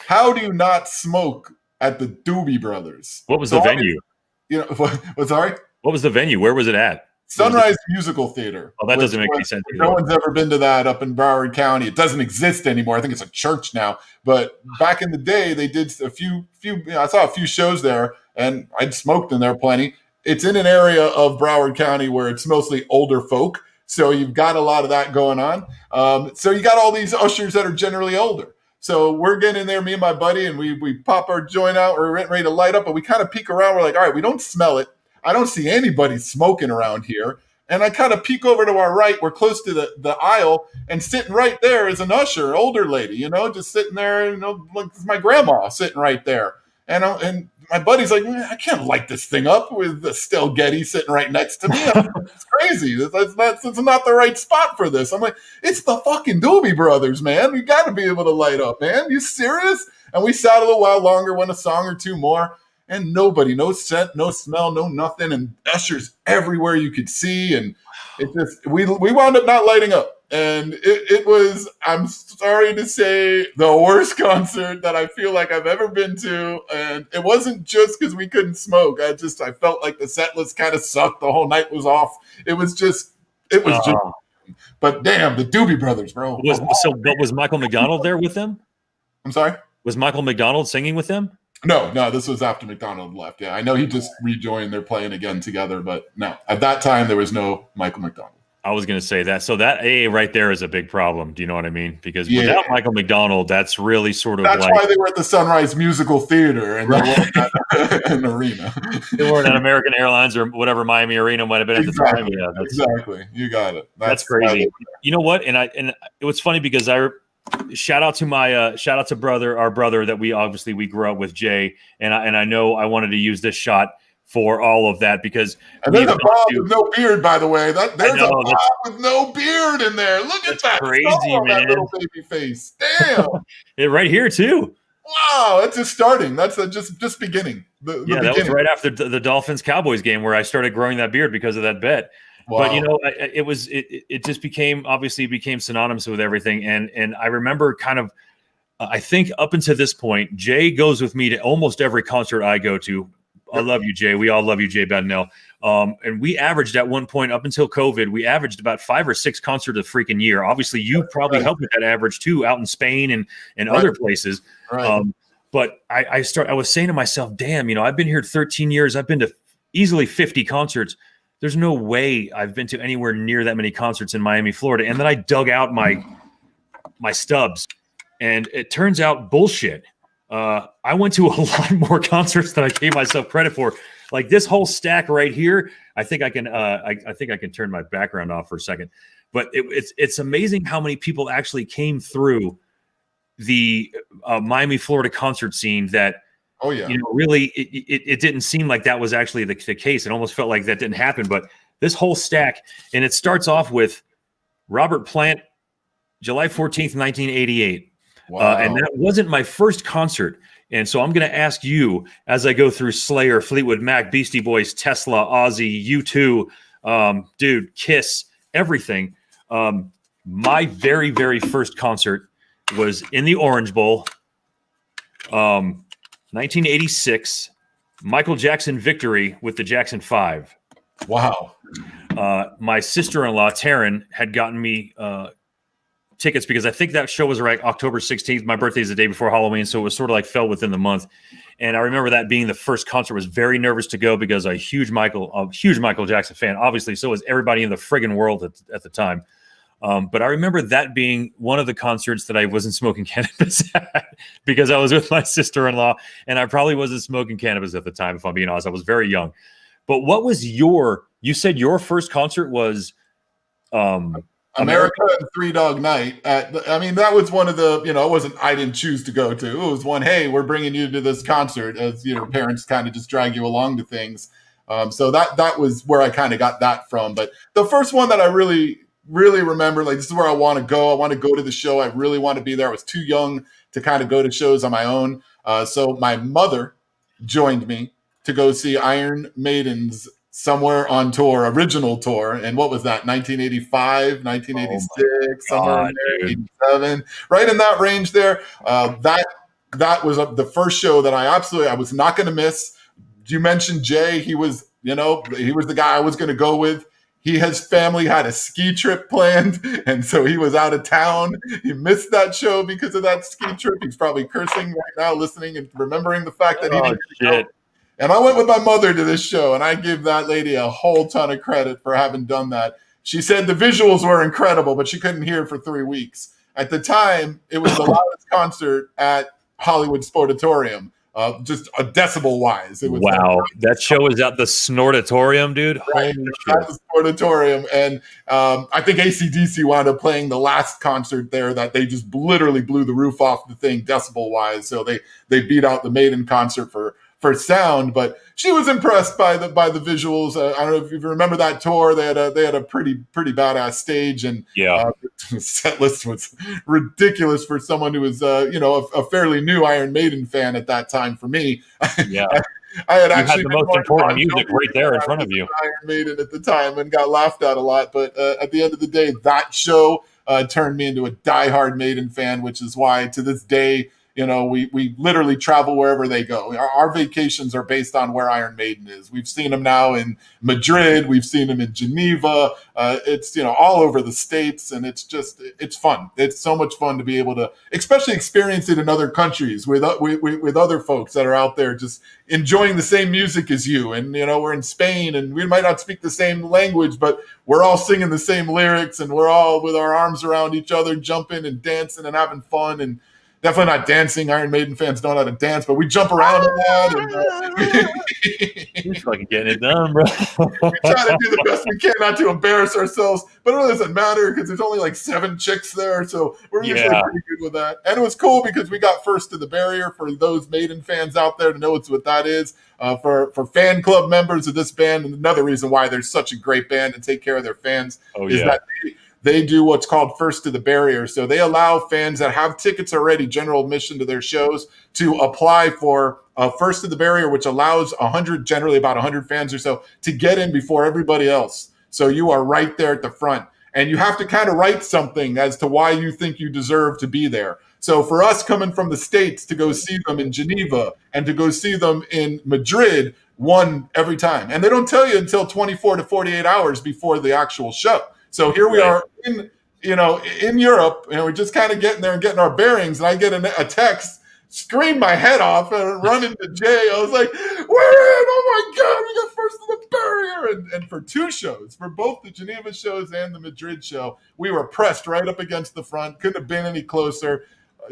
How do you not smoke at the Doobie Brothers? What was the venue? Sorry? What was the venue? Where was it at? Sunrise Musical Theater. Oh, that doesn't make any sense. No one's ever been to that up in Broward County. It doesn't exist anymore. I think it's a church now. But back in the day, they did a few. I saw a few shows there, and I'd smoked in there plenty. It's in an area of Broward County where it's mostly older folk, so you've got a lot of that going on. So you got all these ushers that are generally older. So we're getting in there, me and my buddy, and we pop our joint out. We're getting ready to light up, but we kind of peek around. We're like, all right, we don't smell it. I don't see anybody smoking around here. And I kind of peek over to our right. We're close to the aisle, and sitting right there is an usher, older lady, just sitting there, like my grandma sitting right there. And my buddy's like, I can't light this thing up with the Still Getty sitting right next to me. It's crazy. It's not the right spot for this. I'm like, it's the fucking Doobie Brothers, man. You got to be able to light up, man. You serious? And we sat a little while longer, went a song or two more, and nobody, no scent, no smell, no nothing, and ushers everywhere you could see. And it just, we wound up not lighting up. And it was, I'm sorry to say, the worst concert that I feel like I've ever been to. And it wasn't just because we couldn't smoke. I felt like the set list kind of sucked. The whole night was off. But damn, the Doobie Brothers, bro. But was Michael McDonald there with them? I'm sorry? Was Michael McDonald singing with them? No, this was after McDonald left. Yeah, I know he just rejoined. They're playing again together, but no, at that time there was no Michael McDonald. I was going to say that. So that right there is a big problem. Do you know what I mean? Because without Michael McDonald, that's really sort of that's why they were at the Sunrise Musical Theater and they weren't at an arena. They weren't at American Airlines or whatever Miami Arena might have been at the time. Yeah, exactly. You got it. That's crazy. You know what? And it was funny because shout out to our brother that we grew up with, Jay, and I know I wanted to use this shot for all of that because there's a Bob with no beard, by the way. There's a Bob with no beard in there. Look at that. Crazy, man. That little baby face. Damn. Right here too. Wow, that's just starting. That's just beginning. The beginning. That was right after the Dolphins Cowboys game where I started growing that beard because of that bet. Wow. But it just became synonymous with everything. And I remember kind of, I think up until this point, Jay goes with me to almost every concert I go to. I love you, Jay. We all love you, Jay Bennell. And we averaged at one point up until COVID, we averaged about 5 or 6 concerts a freaking year. Obviously, you probably helped with that average too, out in Spain and other places. Right. But I was saying to myself, damn, I've been here 13 years. I've been to easily 50 concerts. There's no way I've been to anywhere near that many concerts in Miami, Florida. And then I dug out my stubs, and it turns out bullshit. I went to a lot more concerts than I gave myself credit for. Like this whole stack right here, I think I can. I think I can turn my background off for a second. But it's amazing how many people actually came through the Miami, Florida concert scene. That really, it didn't seem like that was actually the case. It almost felt like that didn't happen. But this whole stack, and it starts off with Robert Plant, July 14th, 1988. Wow. And that wasn't my first concert. And so I'm going to ask you, as I go through Slayer, Fleetwood Mac, Beastie Boys, Tesla, Ozzy, U2, dude, Kiss, everything. My very, very first concert was in the Orange Bowl, 1986, Michael Jackson Victory with the Jackson 5. Wow. My sister-in-law, Taryn, had gotten me tickets because I think that show was like October 16th. My birthday is the day before Halloween, so it was sort of like fell within the month. And I remember that being the first concert. Was very nervous to go because I'm a huge Michael Jackson fan. Obviously, so was everybody in the friggin' world at the time. But I remember that being one of the concerts that I wasn't smoking cannabis at because I was with my sister-in-law, and I probably wasn't smoking cannabis at the time, if I'm being honest. I was very young. But what was you said your first concert was America and Three Dog Night. That was one of the, I didn't choose to go to. It was one, hey, we're bringing you to this concert, as parents kind of just drag you along to things. So that was where I kind of got that from. But the first one that I really, really remember, like, this is where I want to go. I want to go to the show. I really want to be there. I was too young to kind of go to shows on my own. So my mother joined me to go see Iron Maiden's Somewhere on Tour, original tour. And what was that, 1985, 1986, somewhere in there, 87, right in that range there. That was the first show that I was not going to miss. You mentioned Jay. He was the guy I was going to go with. His family had a ski trip planned, and so he was out of town. He missed that show because of that ski trip. He's probably cursing right now, listening and remembering the fact that he didn't go. And I went with my mother to this show, and I give that lady a whole ton of credit for having done that. She said the visuals were incredible, but she couldn't hear for 3 weeks. At the time, it was the loudest concert at Hollywood Sportatorium. Just a decibel wise. It was wow. That show is at the Snortatorium, dude. right, Holy at the Sportatorium. And I think AC/DC wound up playing the last concert there that they just literally blew the roof off the thing decibel wise. So they beat out the Maiden concert for sound, but she was impressed by the visuals. I don't know if you remember that tour. They had a pretty badass stage, and the set list was ridiculous for someone who was a fairly new Iron Maiden fan at that time. For me, yeah, I had actually the most important music right there in front of you. Iron Maiden at the time and got laughed at a lot, but at the end of the day, that show turned me into a diehard Maiden fan, which is why to this day, we literally travel wherever they go. Our vacations are based on where Iron Maiden is. We've seen them now in Madrid. We've seen them in Geneva. It's, all over the States. And it's fun. It's so much fun to be able to, especially experience it in other countries with other folks that are out there just enjoying the same music as you. And, we're in Spain and we might not speak the same language, but we're all singing the same lyrics and we're all with our arms around each other, jumping and dancing and having fun. And definitely not dancing. Iron Maiden fans don't know how to dance, but we jump around a lot. And, You're fucking getting it done, bro. we try to do the best we can not to embarrass ourselves, but it really doesn't matter because there's only like 7 chicks there, so we're usually pretty good with that. And it was cool because we got first to the barrier for those Maiden fans out there to know what that is. For fan club members of this band, and another reason why they're such a great band and take care of their fans is that they do what's called first to the barrier. So they allow fans that have tickets already, general admission to their shows, to apply for first to the barrier, which allows generally about 100 fans or so, to get in before everybody else. So you are right there at the front. And you have to kind of write something as to why you think you deserve to be there. So for us coming from the States to go see them in Geneva and to go see them in Madrid, won every time. And they don't tell you until 24 to 48 hours before the actual show. So here we are in Europe, and we're just kind of getting there and getting our bearings. And I get a text, scream my head off, and run into Jay. I was like, "We're in! Oh my God, we got first to the barrier!" And for 2 shows, for both the Geneva shows and the Madrid show, we were pressed right up against the front. Couldn't have been any closer.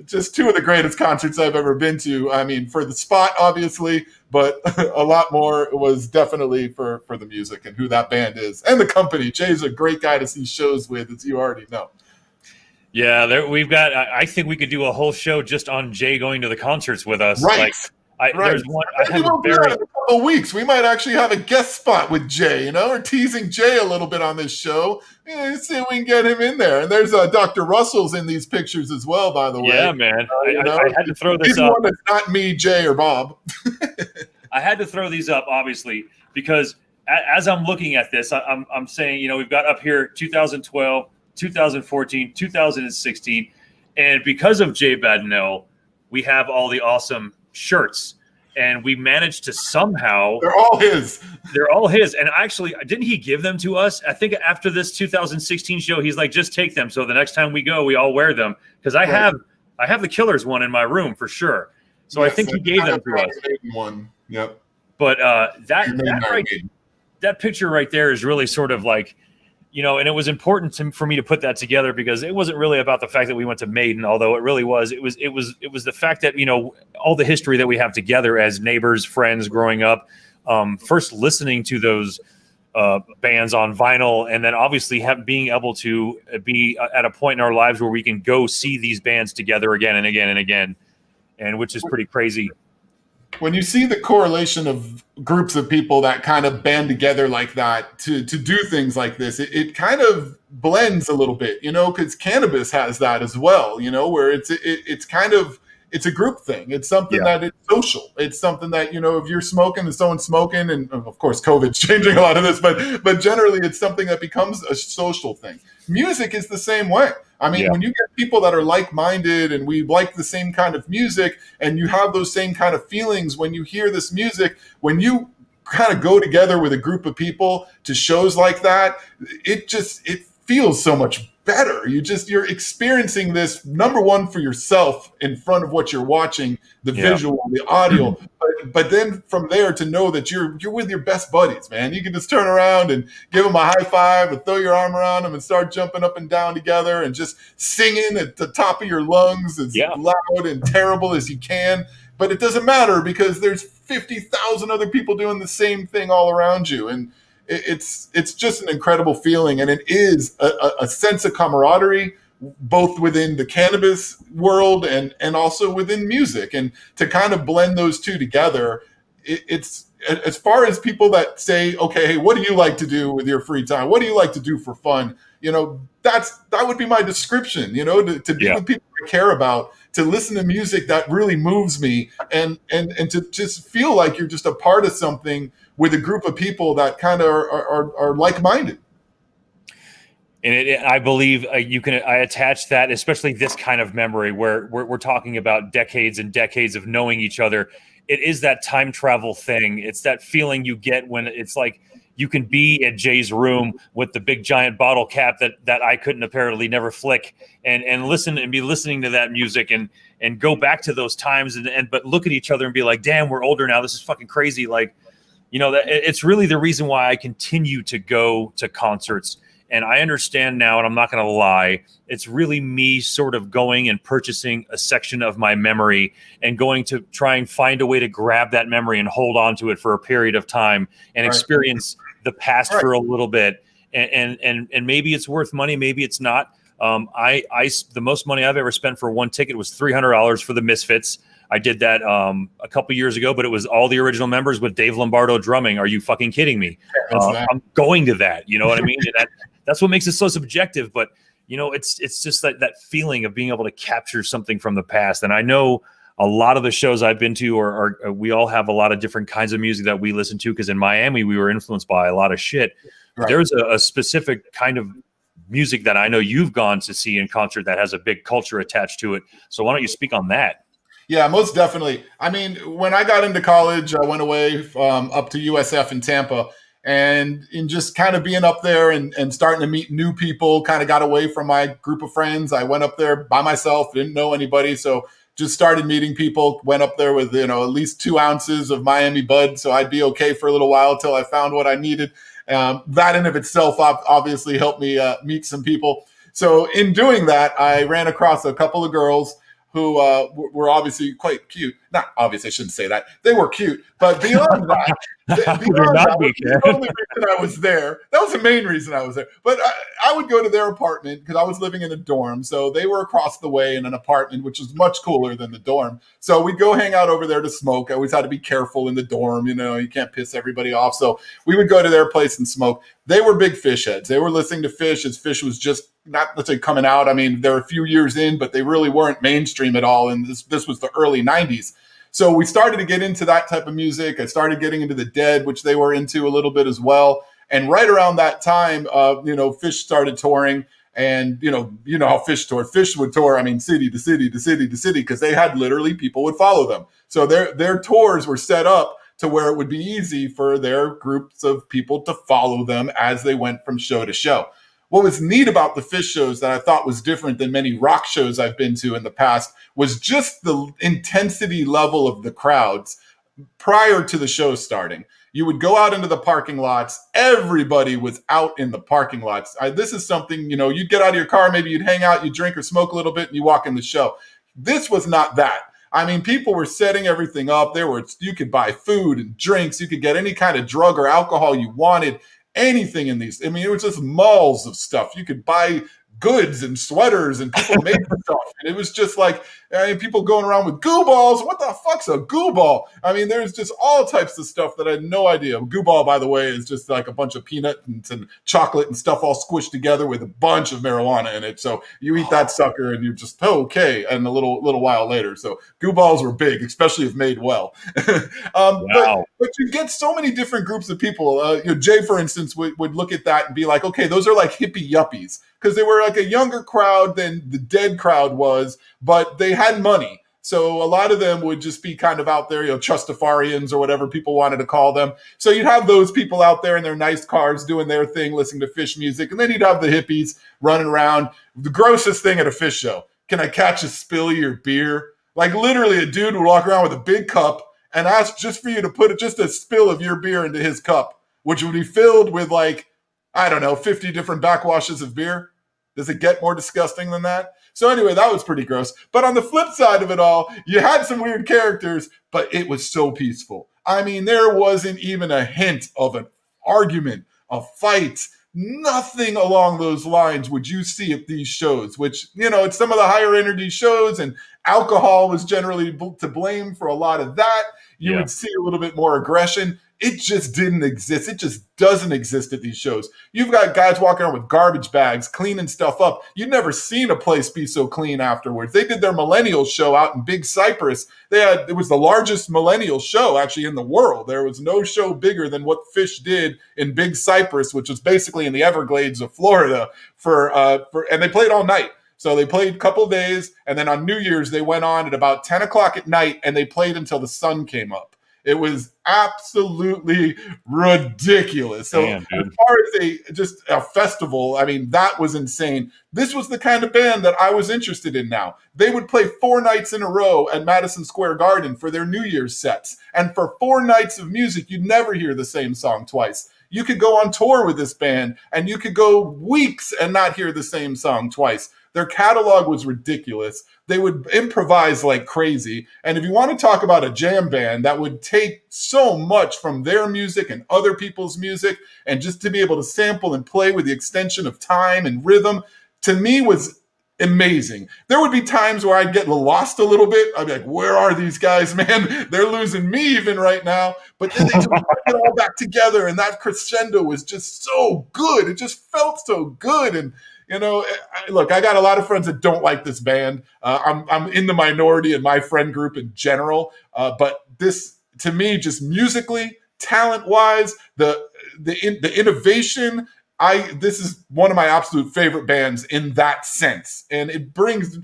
Just 2 of the greatest concerts I've ever been to. I mean, for the spot, obviously, but a lot more was definitely for the music and who that band is and the company. Jay's a great guy to see shows with, as you already know. Yeah, we've got. I think we could do a whole show just on Jay going to the concerts with us. Right. There's one. I have in a couple of weeks. We might actually have a guest spot with Jay. We're teasing Jay a little bit on this show. See if we can get him in there. And there's Dr. Russell's in these pictures as well, by the way. Yeah, man. I had to throw this He's up. One that's not me, Jay, or Bob. I had to throw these up, obviously, because as I'm looking at this, I'm saying, we've got up here 2012, 2014, 2016, and because of Jay Bennell, we have all the awesome shirts, and we managed to somehow they're all his. And actually, didn't he give them to us? I think after this 2016 show, he's like, just take them, so the next time we go, we all wear them, because I have the Killers one in my room for sure. So yes, I think he gave them to us. One. Yep. But that picture right there is really sort of like, and it was important for me to put that together because it wasn't really about the fact that we went to Maiden, although it really was. It was the fact that, all the history that we have together as neighbors, friends growing up, first listening to those bands on vinyl, and then obviously being able to be at a point in our lives where we can go see these bands together again and again and again, and which is pretty crazy. When you see the correlation of groups of people that kind of band together like that to do things like this, it kind of blends a little bit, because cannabis has that as well, where it's a group thing. It's something that it's social. It's something that, if you're smoking and someone's smoking, and of course COVID's changing a lot of this, but generally it's something that becomes a social thing. Music is the same way. I mean, when you get people that are like-minded and we like the same kind of music and you have those same kind of feelings when you hear this music, when you kind of go together with a group of people to shows like that, it feels so much better. You're experiencing this, number one, for yourself in front of what you're watching, the visual, the audio, but then from there to know that you're with your best buddies, man. You can just turn around and give them a high five and throw your arm around them and start jumping up and down together and just singing at the top of your lungs as loud and terrible as you can. But it doesn't matter because there's 50,000 other people doing the same thing all around you. And it's just an incredible feeling. And it is a sense of camaraderie, both within the cannabis world and also within music. And to kind of blend those two together, it's as far as people that say, okay, hey, what do you like to do with your free time? What do you like to do for fun? That would be my description, to be with people I care about, to listen to music that really moves me, and to just feel like you're just a part of something with a group of people that kind of are like-minded. And I believe I attach that, especially this kind of memory where we're talking about decades and decades of knowing each other. It is that time travel thing. It's that feeling you get when it's like you can be at Jay's room with the big giant bottle cap that I couldn't apparently never flick and listen and be listening to that music and go back to those times but look at each other and be like, damn, we're older now. This is fucking crazy. Like, that it's really the reason why I continue to go to concerts. And I understand now, and I'm not going to lie, it's really me sort of going and purchasing a section of my memory and going to try and find a way to grab that memory and hold on to it for a period of time and experience the past for a little bit. And maybe it's worth money, maybe it's not. The most money I've ever spent for one ticket was $300 for the Misfits. I did that a couple years ago, but it was all the original members with Dave Lombardo drumming. Are you fucking kidding me? I'm going to that. You know what I mean? That's what makes it so subjective. But, it's just that feeling of being able to capture something from the past. And I know a lot of the shows I've been to are we all have a lot of different kinds of music that we listen to, because in Miami, we were influenced by a lot of shit. Right. There's a specific kind of music that I know you've gone to see in concert that has a big culture attached to it. So why don't you speak on that? Yeah, most definitely. I mean, when I got into college, I went away up to USF in Tampa, and in just kind of being up there and starting to meet new people, kind of got away from my group of friends. I went up there by myself, didn't know anybody. So just started meeting people, went up there with, at least 2 ounces of Miami Bud. So I'd be okay for a little while till I found what I needed. That in of itself obviously helped me meet some people. So in doing that, I ran across a couple of girls who were obviously quite cute. Not obvious, I shouldn't say that. They were cute. But beyond that, the only reason I was there, that was the main reason I was there. But I would go to their apartment because I was living in a dorm. So they were across the way in an apartment, which was much cooler than the dorm. So we'd go hang out over there to smoke. I always had to be careful in the dorm. You can't piss everybody off. So we would go to their place and smoke. They were big Fish heads. They were listening to Fish as Fish was just not, let's say, coming out. I mean, they're a few years in, but they really weren't mainstream at all. And this was the early 90s. So we started to get into that type of music. I started getting into the Dead, which they were into a little bit as well. And right around that time, Fish started touring. And, you know how Fish toured. Fish would tour, city to city to city to city, because they had literally people would follow them. So their tours were set up to where it would be easy for their groups of people to follow them as they went from show to show. What was neat about the Fish shows that I thought was different than many rock shows I've been to in the past was just the intensity level of the crowds prior to the show starting. You would go out into the parking lots. Everybody was out in the parking lots. This is something, you'd get out of your car, maybe you'd hang out, you drink or smoke a little bit, and you walk in the show. This was not that. People were setting everything up. You could buy food and drinks. You could get any kind of drug or alcohol you wanted. Anything in these. It was just malls of stuff. You could buy goods and sweaters, and people made stuff. And it was just like people going around with Goo Balls. What the fuck's a Goo Ball? There's just all types of stuff that I had no idea. Goo Ball, by the way, is just like a bunch of peanuts and chocolate and stuff all squished together with a bunch of marijuana in it. So you eat that sucker and you're just okay. And a little while later. So Goo Balls were big, especially if made well. Wow. But you get so many different groups of people. Jay, for instance, would look at that and be like, okay, those are like hippie yuppies, because they were like a younger crowd than the Dead crowd was, but they had money. So a lot of them would just be kind of out there, Trustafarians or whatever people wanted to call them. So you'd have those people out there in their nice cars doing their thing, listening to Phish music. And then you'd have the hippies running around. The grossest thing at a Phish show, can I catch a spill of your beer? Like literally a dude would walk around with a big cup and ask just for you to put just a spill of your beer into his cup, which would be filled with 50 different backwashes of beer. Does it get more disgusting than that? So anyway, that was pretty gross. But on the flip side of it all, you had some weird characters, but it was so peaceful. I mean, there wasn't even a hint of an argument, a fight, nothing along those lines would you see at these shows, which, it's some of the higher energy shows, and alcohol was generally to blame for a lot of that. You would see a little bit more aggression. It just didn't exist. It just doesn't exist at these shows. You've got guys walking around with garbage bags, cleaning stuff up. You've never seen a place be so clean afterwards. They did their millennial show out in Big Cypress. It was the largest millennial show actually in the world. There was no show bigger than what Phish did in Big Cypress, which was basically in the Everglades of Florida and they played all night. So they played a couple of days, and then on New Year's, they went on at about 10 o'clock at night, and they played until the sun came up. It was absolutely ridiculous. So as far as a festival, I mean, that was insane. This was the kind of band that I was interested in now. They would play 4 nights in a row at Madison Square Garden for their New Year's sets. And for 4 nights of music, you'd never hear the same song twice. You could go on tour with this band, and you could go weeks and not hear the same song twice. Their catalog was ridiculous. They would improvise like crazy. And if you want to talk about a jam band that would take so much from their music and other people's music, and just to be able to sample and play with the extension of time and rhythm, to me was amazing. There would be times where I'd get lost a little bit. I'd be like, where are these guys, man? They're losing me even right now. But then they just bring it all back together, and that crescendo was just so good. It just felt so good. And look, I got a lot of friends that don't like this band. I'm in the minority in my friend group in general. But this, to me, just musically, talent-wise, the innovation, this is one of my absolute favorite bands in that sense. And it brings,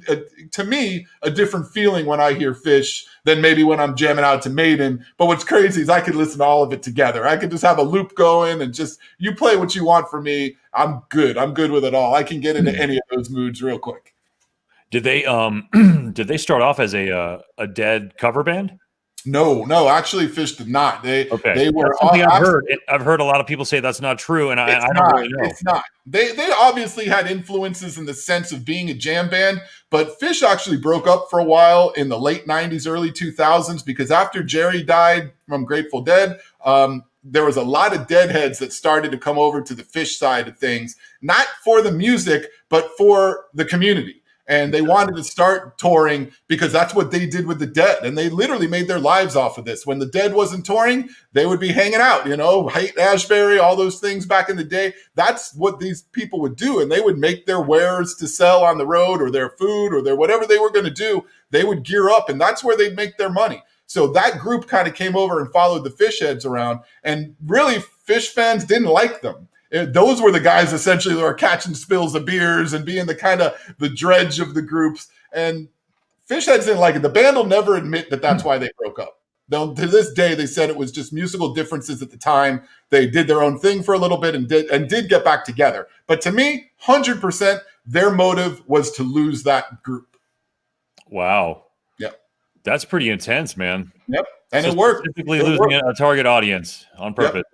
to me, a different feeling when I hear Phish than maybe when I'm jamming out to Maiden. But what's crazy is I could listen to all of it together. I could just have a loop going and just, you play what you want for me. I'm good. I'm good with it all. I can get into any of those moods real quick. Did they start off as a Dead cover band? No, actually, Phish did not. They were. I've heard a lot of people say that's not true, and I don't really know. It's not. They obviously had influences in the sense of being a jam band, but Phish actually broke up for a while in the late '90s, early 2000s, because after Jerry died from Grateful Dead, there was a lot of Deadheads that started to come over to the Phish side of things, not for the music, but for the community. And they wanted to start touring because that's what they did with the Dead. And they literally made their lives off of this. When the Dead wasn't touring, they would be hanging out, Haight-Ashbury, all those things back in the day. That's what these people would do. And they would make their wares to sell on the road, or their food, or their whatever they were going to do. They would gear up, and that's where they'd make their money. So that group kind of came over and followed the Phish heads around. And really, Phish fans didn't like them. Those were the guys essentially that were catching spills of beers and being the kind of the dredge of the groups. And Phish heads didn't like it. The band will never admit that that's why they broke up. To this day, they said it was just musical differences at the time. They did their own thing for a little bit and did get back together. But to me, 100%, their motive was to lose that group. Wow. Yep. That's pretty intense, man. Yep. And it worked. Specifically losing a target audience on purpose. Yep.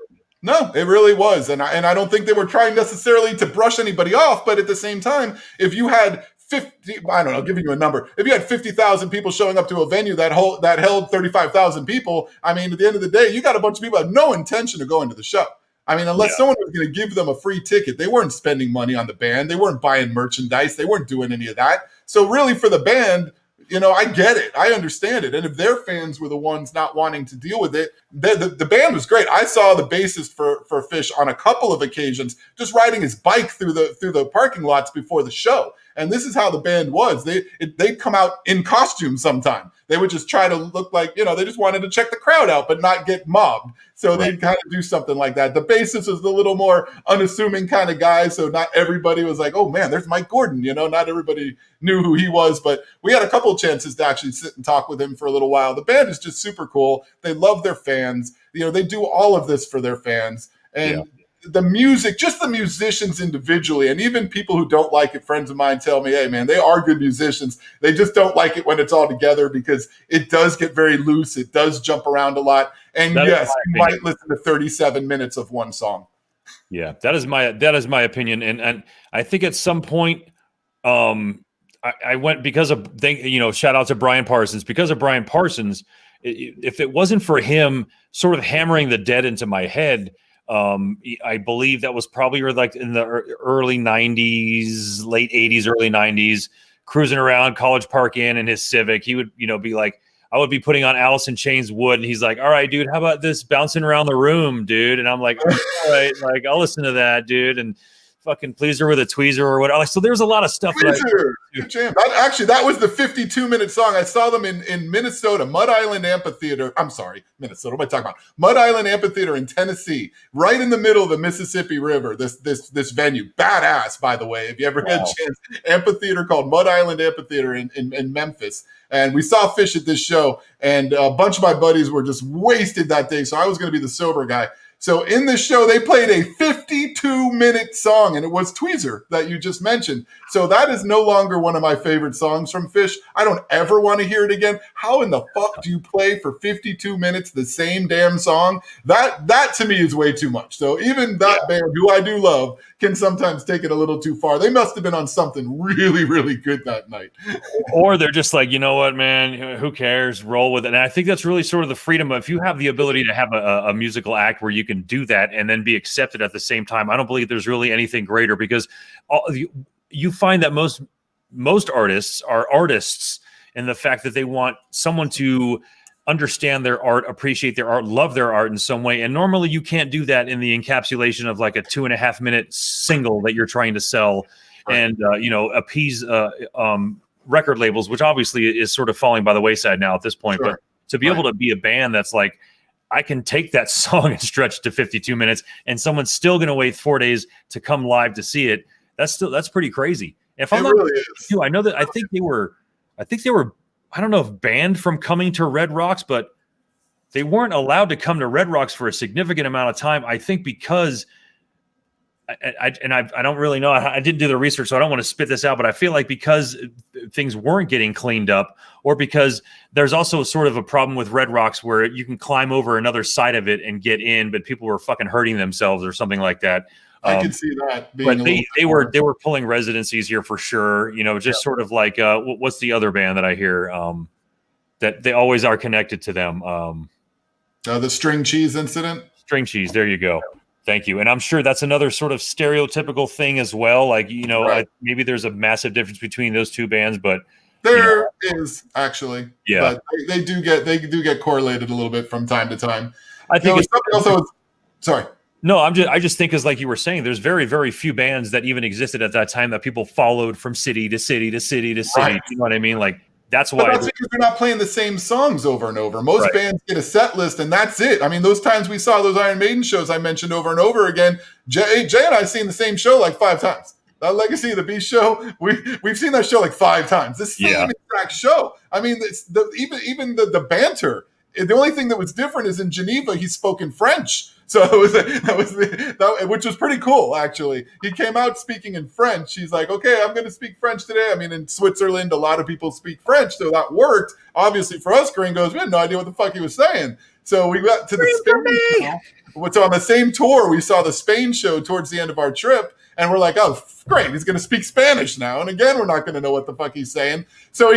No, it really was. And I don't think they were trying necessarily to brush anybody off. But at the same time, if you had 50, I don't know, giving you a number, if you had 50,000 people showing up to a venue that held 35,000 people, I mean, at the end of the day, you got a bunch of people that have no intention of going to the show. I mean, unless someone was going to give them a free ticket, they weren't spending money on the band. They weren't buying merchandise. They weren't doing any of that. So really for the band, I get it. I understand it. And if their fans were the ones not wanting to deal with it, the band was great. I saw the bassist for Phish on a couple of occasions just riding his bike through the parking lots before the show. And this is how the band was. They'd come out in costume sometime. They would just try to look like, they just wanted to check the crowd out, but not get mobbed. So they'd kind of do something like that. The bassist was a little more unassuming kind of guy. So not everybody was like, oh man, there's Mike Gordon. Not everybody knew who he was, but we had a couple of chances to actually sit and talk with him for a little while. The band is just super cool. They love their fans. They do all of this for their fans. And the music, just the musicians individually, and even people who don't like it, friends of mine tell me, hey, man, they are good musicians. They just don't like it when it's all together because it does get very loose. It does jump around a lot. And yes, you might listen to 37 minutes of one song. Yeah, that is my opinion. And I think at some point, I went because of, shout out to Brian Parsons. Because of Brian Parsons, if it wasn't for him sort of hammering the dead into my head, I believe that was probably like in the early 90s, late 80s, early 90s, cruising around College Park Inn in his Civic. He would, be like, I would be putting on Alice in Chains Wood, and he's like, all right, dude, how about this bouncing around the room, dude? And I'm like, all right, like, I'll listen to that, dude. And fucking Please Her with a Tweezer or whatever. So there's a lot of stuff. That was the 52-minute song. I saw them in Minnesota, Mud Island Amphitheater. I'm sorry, Minnesota. What am I talking about? Mud Island Amphitheater in Tennessee, right in the middle of the Mississippi River. This venue, badass, by the way. If you ever had a chance, amphitheater called Mud Island Amphitheater in Memphis. And we saw Fish at this show, and a bunch of my buddies were just wasted that day. So I was going to be the sober guy. So in this show, they played a 52-minute song, and it was Tweezer that you just mentioned. So that is no longer one of my favorite songs from Fish. I don't ever want to hear it again. How in the fuck do you play for 52 minutes the same damn song? That to me is way too much. So even that band, who I do love, can sometimes take it a little too far. They must have been on something really, really good that night. Or they're just like, you know what, man, who cares? Roll with it. And I think that's really sort of the freedom of, if you have the ability to have a musical act where you can do that and then be accepted at the same time, I don't believe there's really anything greater, because you find that most artists are artists in the fact that they want someone to understand their art, appreciate their art, love their art in some way. And normally you can't do that in the encapsulation of like a 2.5 minute single that you're trying to sell and, appease record labels, which obviously is sort of falling by the wayside now at this point. But to be able to be a band that's like, I can take that song and stretch to 52 minutes and someone's still going to wait 4 days to come live to see it. That's pretty crazy. If I'm not too, I know that I think they were, I don't know if banned from coming to Red Rocks, but they weren't allowed to come to Red Rocks for a significant amount of time. I think because I don't really know. I didn't do the research, so I don't want to spit this out, but I feel like because things weren't getting cleaned up, or because there's also sort of a problem with Red Rocks where you can climb over another side of it and get in, but people were fucking hurting themselves or something like that. I could see that. But they were pulling residencies here for sure. Sort of like what's the other band that I hear that they always are connected to them? The String Cheese incident. String Cheese. There you go. Thank you. And I'm sure that's another sort of stereotypical thing as well. Like maybe there's a massive difference between those two bands, but there is actually. Yeah, but they do get correlated a little bit from time to time. I think sorry. No, I just think, as like you were saying, there's very, very few bands that even existed at that time that people followed from city to city to city to city. Right. You know what I mean? Like that's why. But that's because they're not playing the same songs over and over. Most bands get a set list and that's it. I mean, those times we saw those Iron Maiden shows I mentioned over and over again, Jay and I seen the same show like 5 times. That Legacy of the Beast show, we've seen that show like 5 times. The same exact show. I mean, even the banter. The only thing that was different is in Geneva, he spoke in French. So which was pretty cool, actually. He came out speaking in French. He's like, okay, I'm going to speak French today. I mean, in Switzerland, a lot of people speak French, so that worked. Obviously, for us gringos, we had no idea what the fuck he was saying. So we got to the Spain show. So on the same tour, we saw the Spain show towards the end of our trip. And we're like, oh, great, he's going to speak Spanish now. And again, we're not going to know what the fuck he's saying. So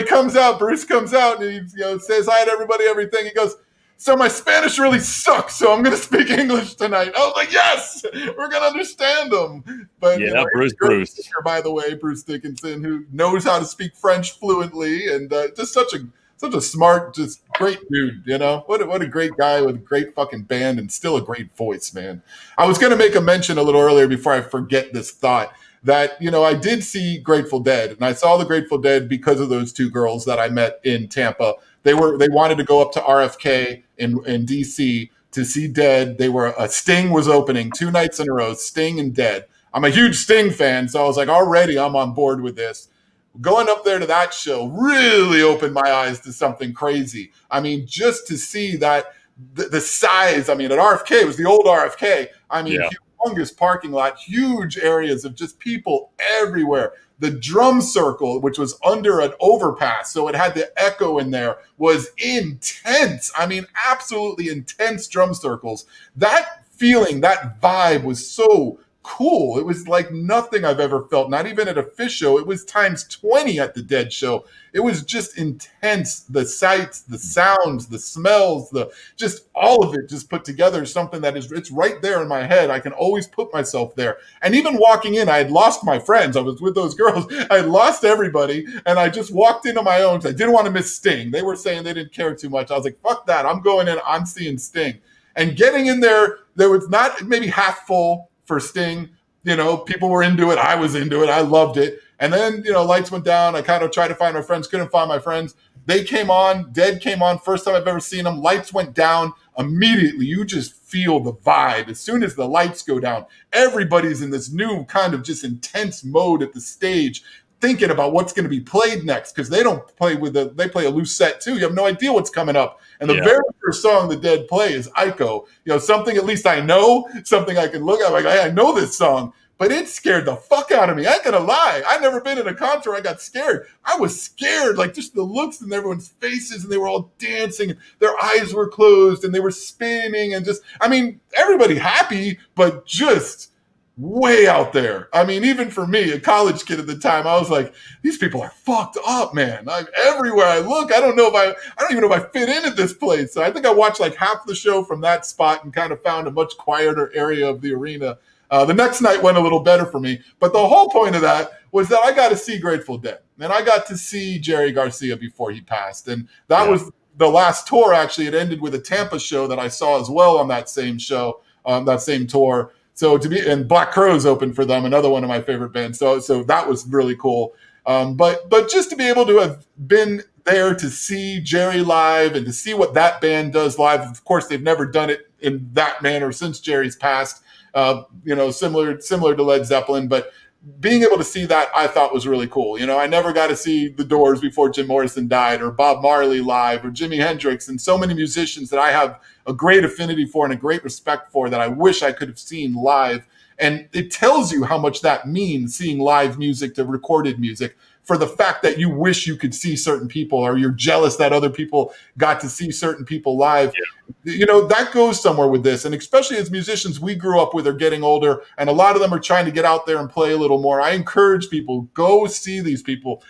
Bruce comes out, and he says hi to everybody, everything. He goes, so my Spanish really sucks, so I'm going to speak English tonight. I was like, yes, we're going to understand him. But Bruce. Speaker, by the way, Bruce Dickinson, who knows how to speak French fluently, and just such a smart, just great dude, What a great guy with a great fucking band and still a great voice, man. I was going to make a mention a little earlier before I forget this thought. that, I did see Grateful Dead, and I saw the Grateful Dead because of those two girls that I met in Tampa. They wanted to go up to RFK in DC to see Dead. Sting was opening 2 nights in a row, Sting and Dead. I'm a huge Sting fan, so I was like, already I'm on board with this. Going up there to that show really opened my eyes to something crazy. I mean, just to see that the size, I mean, at RFK, it was the old RFK. I mean, humongous parking lot, huge areas of just people everywhere. The drum circle, which was under an overpass, so it had the echo in there, was intense. I mean, absolutely intense drum circles. That feeling, that vibe was so cool. It was like nothing I've ever felt, not even at a Fish show. It was times 20 at the Dead show. It was just intense. The sights, the sounds, the smells, just all of it just put together, something that it's right there in my head. I can always put myself there. And even walking in, I had lost my friends. I was with those girls. I had lost everybody. And I just walked into my own. I didn't want to miss Sting. They were saying they didn't care too much. I was like, fuck that. I'm going in. I'm seeing Sting. And getting in there was not maybe half full for Sting. People were into it. I was into it. I loved it. And then, lights went down. I kind of tried to find my friends, couldn't find my friends. They came on. Dead came on. First time I've ever seen them. Lights went down. Immediately, you just feel the vibe. As soon as the lights go down, everybody's in this new kind of just intense mode at the stage, thinking about what's going to be played next, because they don't play they play a loose set too. You have no idea what's coming up. And the very first song the Dead play is Ico. Something at least I know, something I can look at, like, hey, I know this song, but it scared the fuck out of me. I ain't gonna lie. I've never been in a concert where I got scared. I was scared, like just the looks in everyone's faces, and they were all dancing, and their eyes were closed, and they were spinning, and everybody happy, but just way out there. I mean, even for me, a college kid at the time, I was like, these people are fucked up, man. Everywhere I look, I don't even know if I fit in at this place. So I think I watched like half the show from that spot and kind of found a much quieter area of the arena. The next night went a little better for me. But the whole point of that was that I got to see Grateful Dead. And I got to see Jerry Garcia before he passed. And that was the last tour, actually. It ended with a Tampa show that I saw as well on that same show, that same tour. So and Black Crowes opened for them, another one of my favorite bands. So that was really cool. But just to be able to have been there to see Jerry live and to see what that band does live. Of course, they've never done it in that manner since Jerry's passed. Similar to Led Zeppelin, but being able to see that I thought was really cool. I never got to see the Doors before Jim Morrison died, or Bob Marley live, or Jimi Hendrix, and so many musicians that I have a great affinity for and a great respect for that I wish I could have seen live. And it tells you how much that means, seeing live music to recorded music, for the fact that you wish you could see certain people, or you're jealous that other people got to see certain people live. That goes somewhere with this. And especially as musicians we grew up with are getting older, and a lot of them are trying to get out there and play a little more. I encourage people, go see these people.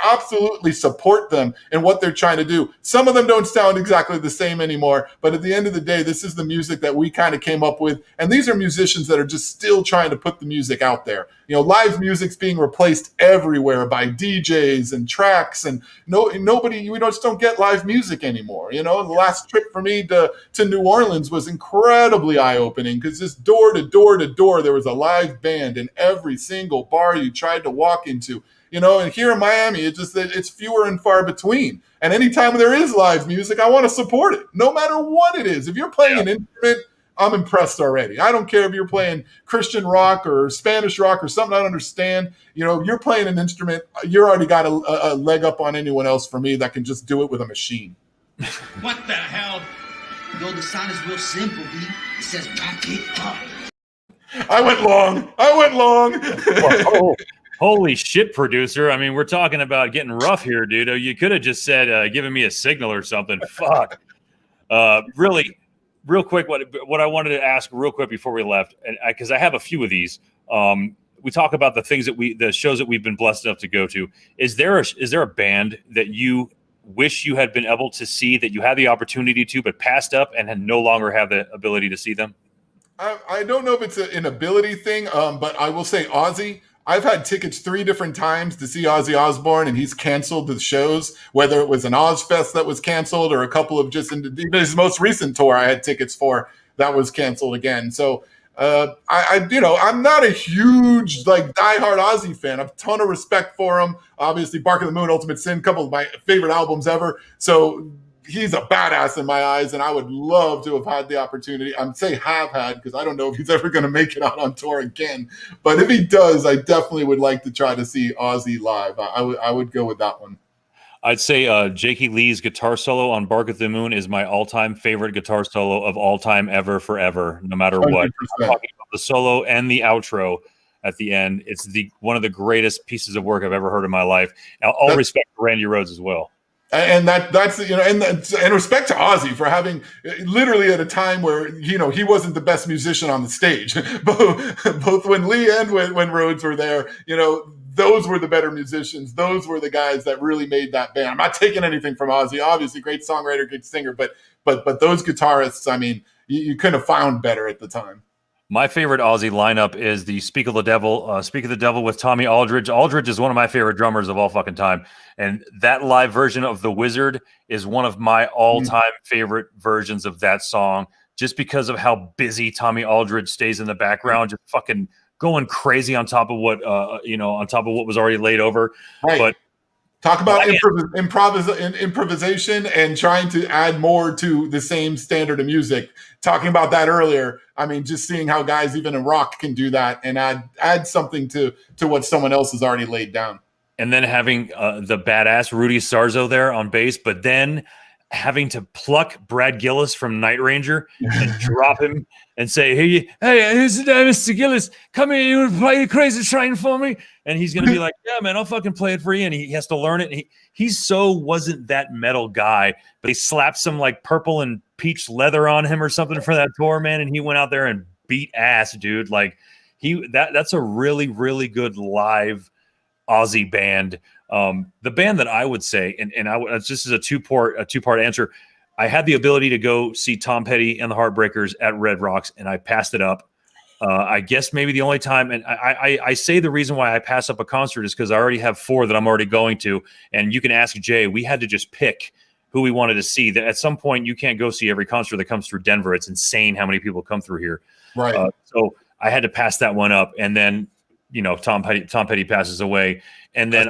Absolutely support them in what they're trying to do. Some of them don't sound exactly the same anymore, but at the end of the day, this is the music that we kind of came up with. And these are musicians that are just still trying to put the music out there. Live music's being replaced everywhere by DJs and tracks, and we just don't get live music anymore. The last trip for me to New Orleans was incredibly eye-opening, because just door to door to door, there was a live band in every single bar you tried to walk into. And here in Miami, it's fewer and far between. And anytime there is live music, I want to support it, no matter what it is. If you're playing an instrument, I'm impressed already. I don't care if you're playing Christian rock or Spanish rock or something I don't understand. You're playing an instrument, you already got a leg up on anyone else for me that can just do it with a machine. What the hell? The sound is real simple, B. It says back it up. I went long. Oh. Holy shit, producer. I mean, we're talking about getting rough here, dude. You could have just said, given me a signal or something. Fuck. Really, real quick, what I wanted to ask real quick before we left, and because I have a few of these, we talk about the shows that we've been blessed enough to go to. Is there a band that you wish you had been able to see, that you had the opportunity to, but passed up and no longer have the ability to see them? I don't know if it's an ability thing, but I will say Ozzy. I've had tickets 3 different times to see Ozzy Osbourne, and he's canceled the shows, whether it was an Ozfest that was canceled or a couple of his most recent tour I had tickets for that was canceled again. So I'm not a huge like diehard Ozzy fan. I have a ton of respect for him. Obviously, Bark of the Moon, Ultimate Sin, a couple of my favorite albums ever. So he's a badass in my eyes, and I would love to have had the opportunity. I'm say have had because I don't know if he's ever going to make it out on tour again. But if he does, I definitely would like to try to see Ozzy live. I would go with that one. I'd say Jakey Lee's guitar solo on Bark of the Moon is my all-time favorite guitar solo of all time ever, forever, no matter what. I'm talking about the solo and the outro at the end. It's one of the greatest pieces of work I've ever heard in my life. All respect to Randy Rhoads as well. And that's and respect to Ozzy for having literally at a time where he wasn't the best musician on the stage, both when Lee and when Rhoads were there. Those were the better musicians. Those were the guys that really made that band. I'm not taking anything from Ozzy. Obviously, great songwriter, good singer, but those guitarists, I mean, you couldn't have found better at the time. My favorite Ozzy lineup is the Speak of the Devil with Tommy Aldridge. Aldridge is one of my favorite drummers of all fucking time. And that live version of The Wizard is one of my all-time favorite versions of that song, just because of how busy Tommy Aldridge stays in the background, just fucking going crazy on top of what was already laid over. Right. But talk about improvisation and trying to add more to the same standard of music. Talking about that earlier, I mean, just seeing how guys even in rock can do that and add something to what someone else has already laid down. And then having the badass Rudy Sarzo there on bass, but then having to pluck Brad Gillis from Night Ranger and drop him and say, hey, here's Mr. Gillis, come here, you want to play Crazy Train for me? And he's going to be like, yeah, man, I'll fucking play it for you. And he has to learn it. And he wasn't that metal guy, but he slapped some like purple and peach leather on him or something for that tour, man. And he went out there and beat ass, dude. Like that's a really, really good live Ozzy band. The band that I would say, and this is a two-part answer. I had the ability to go see Tom Petty and the Heartbreakers at Red Rocks, and I passed it up. I guess maybe the only time, and I say the reason why I pass up a concert is because I already have 4 that I'm already going to, and you can ask Jay. We had to just pick who we wanted to see. At some point, you can't go see every concert that comes through Denver. It's insane how many people come through here. Right. So I had to pass that one up, and then Tom Petty passes away. And then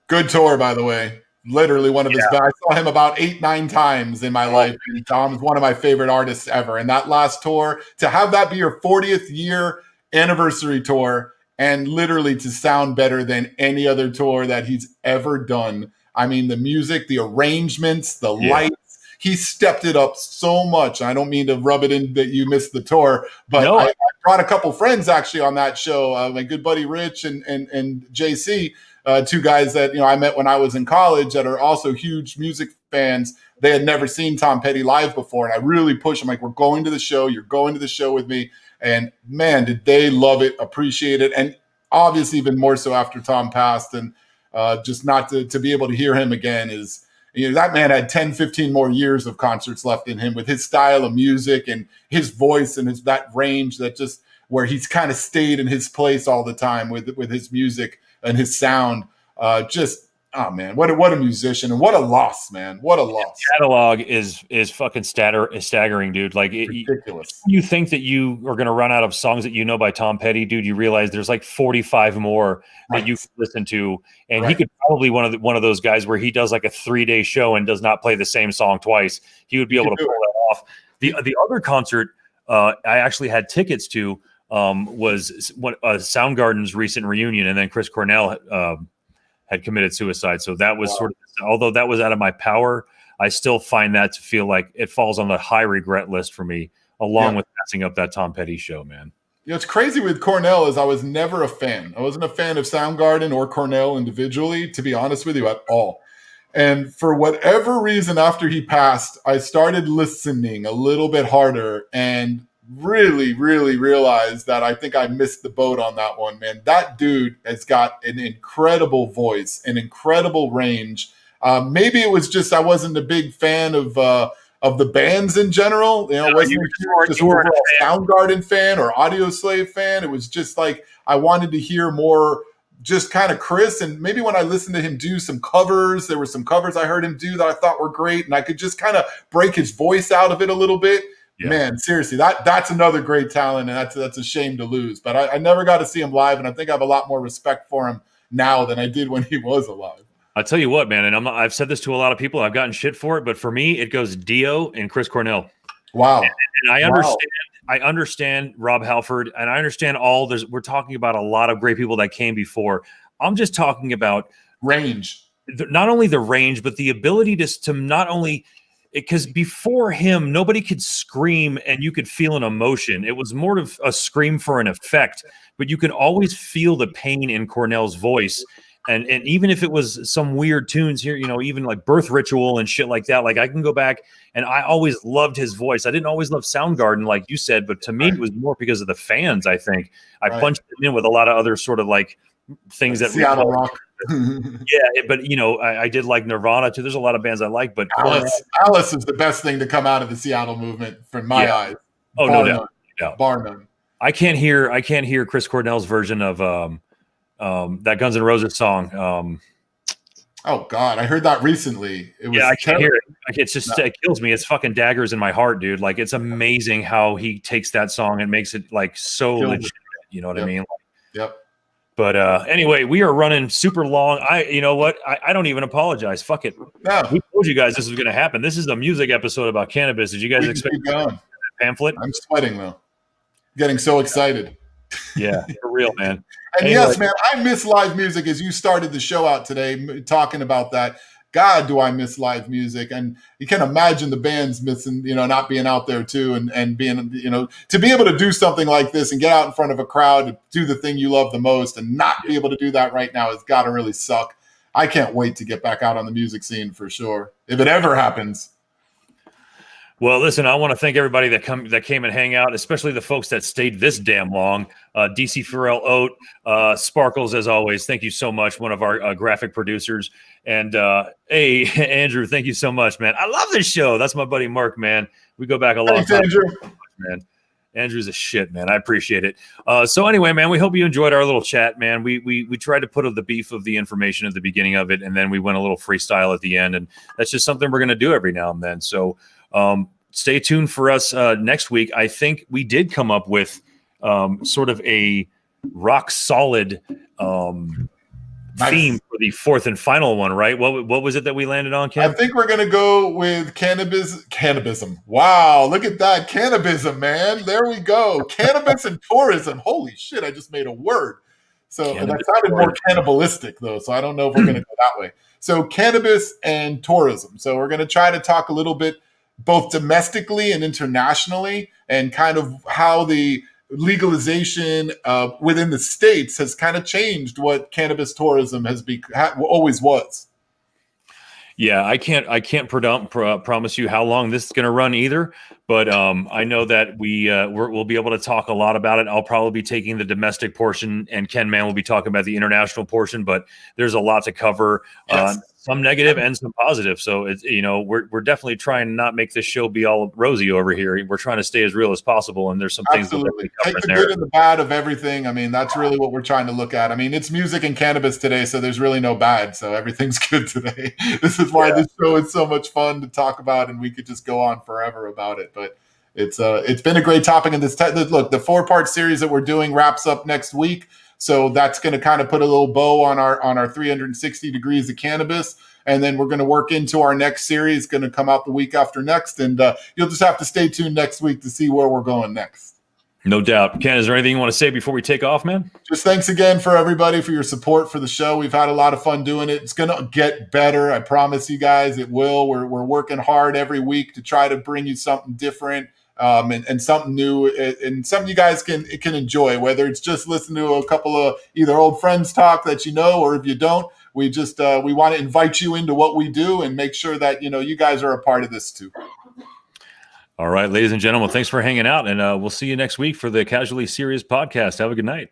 good tour, by the way. Literally one of his best. I saw him about 8-9 times in my life. And Tom's one of my favorite artists ever. And that last tour, to have that be your 40th year anniversary tour and literally to sound better than any other tour that he's ever done. I mean, the music, the arrangements, the lights, he stepped it up so much. I don't mean to rub it in that you missed the tour, but I brought a couple friends actually on that show. My good buddy Rich and JC, 2 guys that I met when I was in college that are also huge music fans. They had never seen Tom Petty live before, and I really pushed them like, we're going to the show. You're going to the show with me. And man, did they love it, appreciate it, and obviously even more so after Tom passed. And just not to be able to hear him again is. That man had 10, 15 more years of concerts left in him with his style of music and his voice and that range that just where he's kind of stayed in his place all the time with his music and his sound. Oh man, what a musician and what a loss, man. What a loss. His catalog is fucking staggering, dude. Like ridiculous. You think that you are going to run out of songs that by Tom Petty, dude. You realize there's like 45 more that you can listen to, and he could probably one of those guys where he does like a 3-day show and does not play the same song twice. He would be able to pull that off. The other concert I actually had tickets to was Soundgarden's recent reunion, and then Chris Cornell had committed suicide. So that was although that was out of my power, I still find that to feel like it falls on the high regret list for me, along with passing up that Tom Petty show, man. What's crazy with Cornell is I was never a fan. I wasn't a fan of Soundgarden or Cornell individually, to be honest with you, at all. And for whatever reason, after he passed, I started listening a little bit harder and really, really realized that I think I missed the boat on that one, man. That dude has got an incredible voice, an incredible range. Maybe it was just I wasn't a big fan of the bands in general. Wasn't just a Soundgarden fan or Audioslave fan. It was just like I wanted to hear more just kind of Chris. And maybe when I listened to him do some covers, there were some covers I heard him do that I thought were great. And I could just kind of break his voice out of it a little bit. Man, seriously, that's another great talent, and that's a shame to lose. But I never got to see him live, and I think I have a lot more respect for him now than I did when he was alive. I'll tell you what, man, and I've said this to a lot of people. I've gotten shit for it, but for me, it goes Dio and Chris Cornell. Wow. And I understand. I understand Rob Halford, and I understand we're talking about a lot of great people that came before. I'm just talking about range. Not only the range, but the ability to not only – because before him, nobody could scream and you could feel an emotion. It was more of a scream for an effect, but you could always feel the pain in Cornell's voice. And even if it was some weird tunes here, even like Birth Ritual and shit like that, like I can go back and I always loved his voice. I didn't always love Soundgarden, like you said, but to me, it was more because of the fans, I think. I punched it in with a lot of other sort of like things that Seattle rock. Yeah, but I did like Nirvana too. There's a lot of bands I like, but Alice is the best thing to come out of the Seattle movement from my eyes. Oh, no doubt. Bar none. I can't hear Chris Cornell's version of that Guns N' Roses song. Oh God, I heard that recently. I can't hear it. It kills me. It's fucking daggers in my heart, dude. Like it's amazing how he takes that song and makes it like so legit. You know what I mean? Yep. But anyway, we are running super long. You know what? I don't even apologize. Fuck it. No. We told you guys this was going to happen. This is a music episode about cannabis. Did you guys expect a pamphlet? I'm sweating though. Getting so excited. Yeah, for real, man. And yes, man, I miss live music. As you started the show out today talking about that. God, do I miss live music. And you can imagine the bands missing, not being out there too and being, to be able to do something like this and get out in front of a crowd and do the thing you love the most and not be able to do that right now has got to really suck. I can't wait to get back out on the music scene for sure, if it ever happens. Well, listen, I want to thank everybody that came and hang out, especially the folks that stayed this damn long. DC Pharrell Oat, Sparkles, as always. Thank you so much, one of our graphic producers. And hey, Andrew, thank you so much, man. I love this show. That's my buddy Mark, man. We go back a long time. Andrew. Man. Andrew's a shit, man. I appreciate it. So anyway, man, we hope you enjoyed our little chat, man. We tried to put the beef of the information at the beginning of it, and then we went a little freestyle at the end, and that's just something we're going to do every now and then. So stay tuned for us next week. I think we did come up with sort of a rock solid theme for the fourth and final one, right? What was it that we landed on, Ken? I think we're going to go with cannabism. Wow, look at that. Cannabism, man. There we go. Cannabis and tourism. Holy shit, I just made a word. So that sounded more cannibalistic, though, so I don't know if we're going to go that way. So cannabis and tourism. So we're going to try to talk a little bit both domestically and internationally and kind of how the legalization within the states has kind of changed what cannabis tourism always was. Yeah, I can't promise you how long this is going to run either, but I know that we'll be able to talk a lot about it. I'll probably be taking the domestic portion, and KenMan will be talking about the international portion. But there's a lot to cover, some negative and some positive. So it's we're definitely trying to not make this show be all rosy over here. We're trying to stay as real as possible, and there's some things we'll definitely cover take the good and the bad of everything. I mean, that's really what we're trying to look at. I mean, it's music and cannabis today, so there's really no bad. So everything's good today. This is why this show is so much fun to talk about, and we could just go on forever about it. But it's been a great topic. And look, the 4-part series that we're doing wraps up next week, so that's going to kind of put a little bow on our 360 degrees of cannabis. And then we're going to work into our next series, going to come out the week after next. And you'll just have to stay tuned next week to see where we're going next. No doubt. Ken, is there anything you want to say before we take off, man? Just thanks again for everybody for your support for the show. We've had a lot of fun doing it. It's going to get better. I promise you guys it will. We're working hard every week to try to bring you something different and something new and something you guys can enjoy, whether it's just listen to a couple of either old friends talk that you know, or if you don't, we just we want to invite you into what we do and make sure that you guys are a part of this too. All right, ladies and gentlemen, thanks for hanging out, and we'll see you next week for the Casually Serious podcast. Have a good night.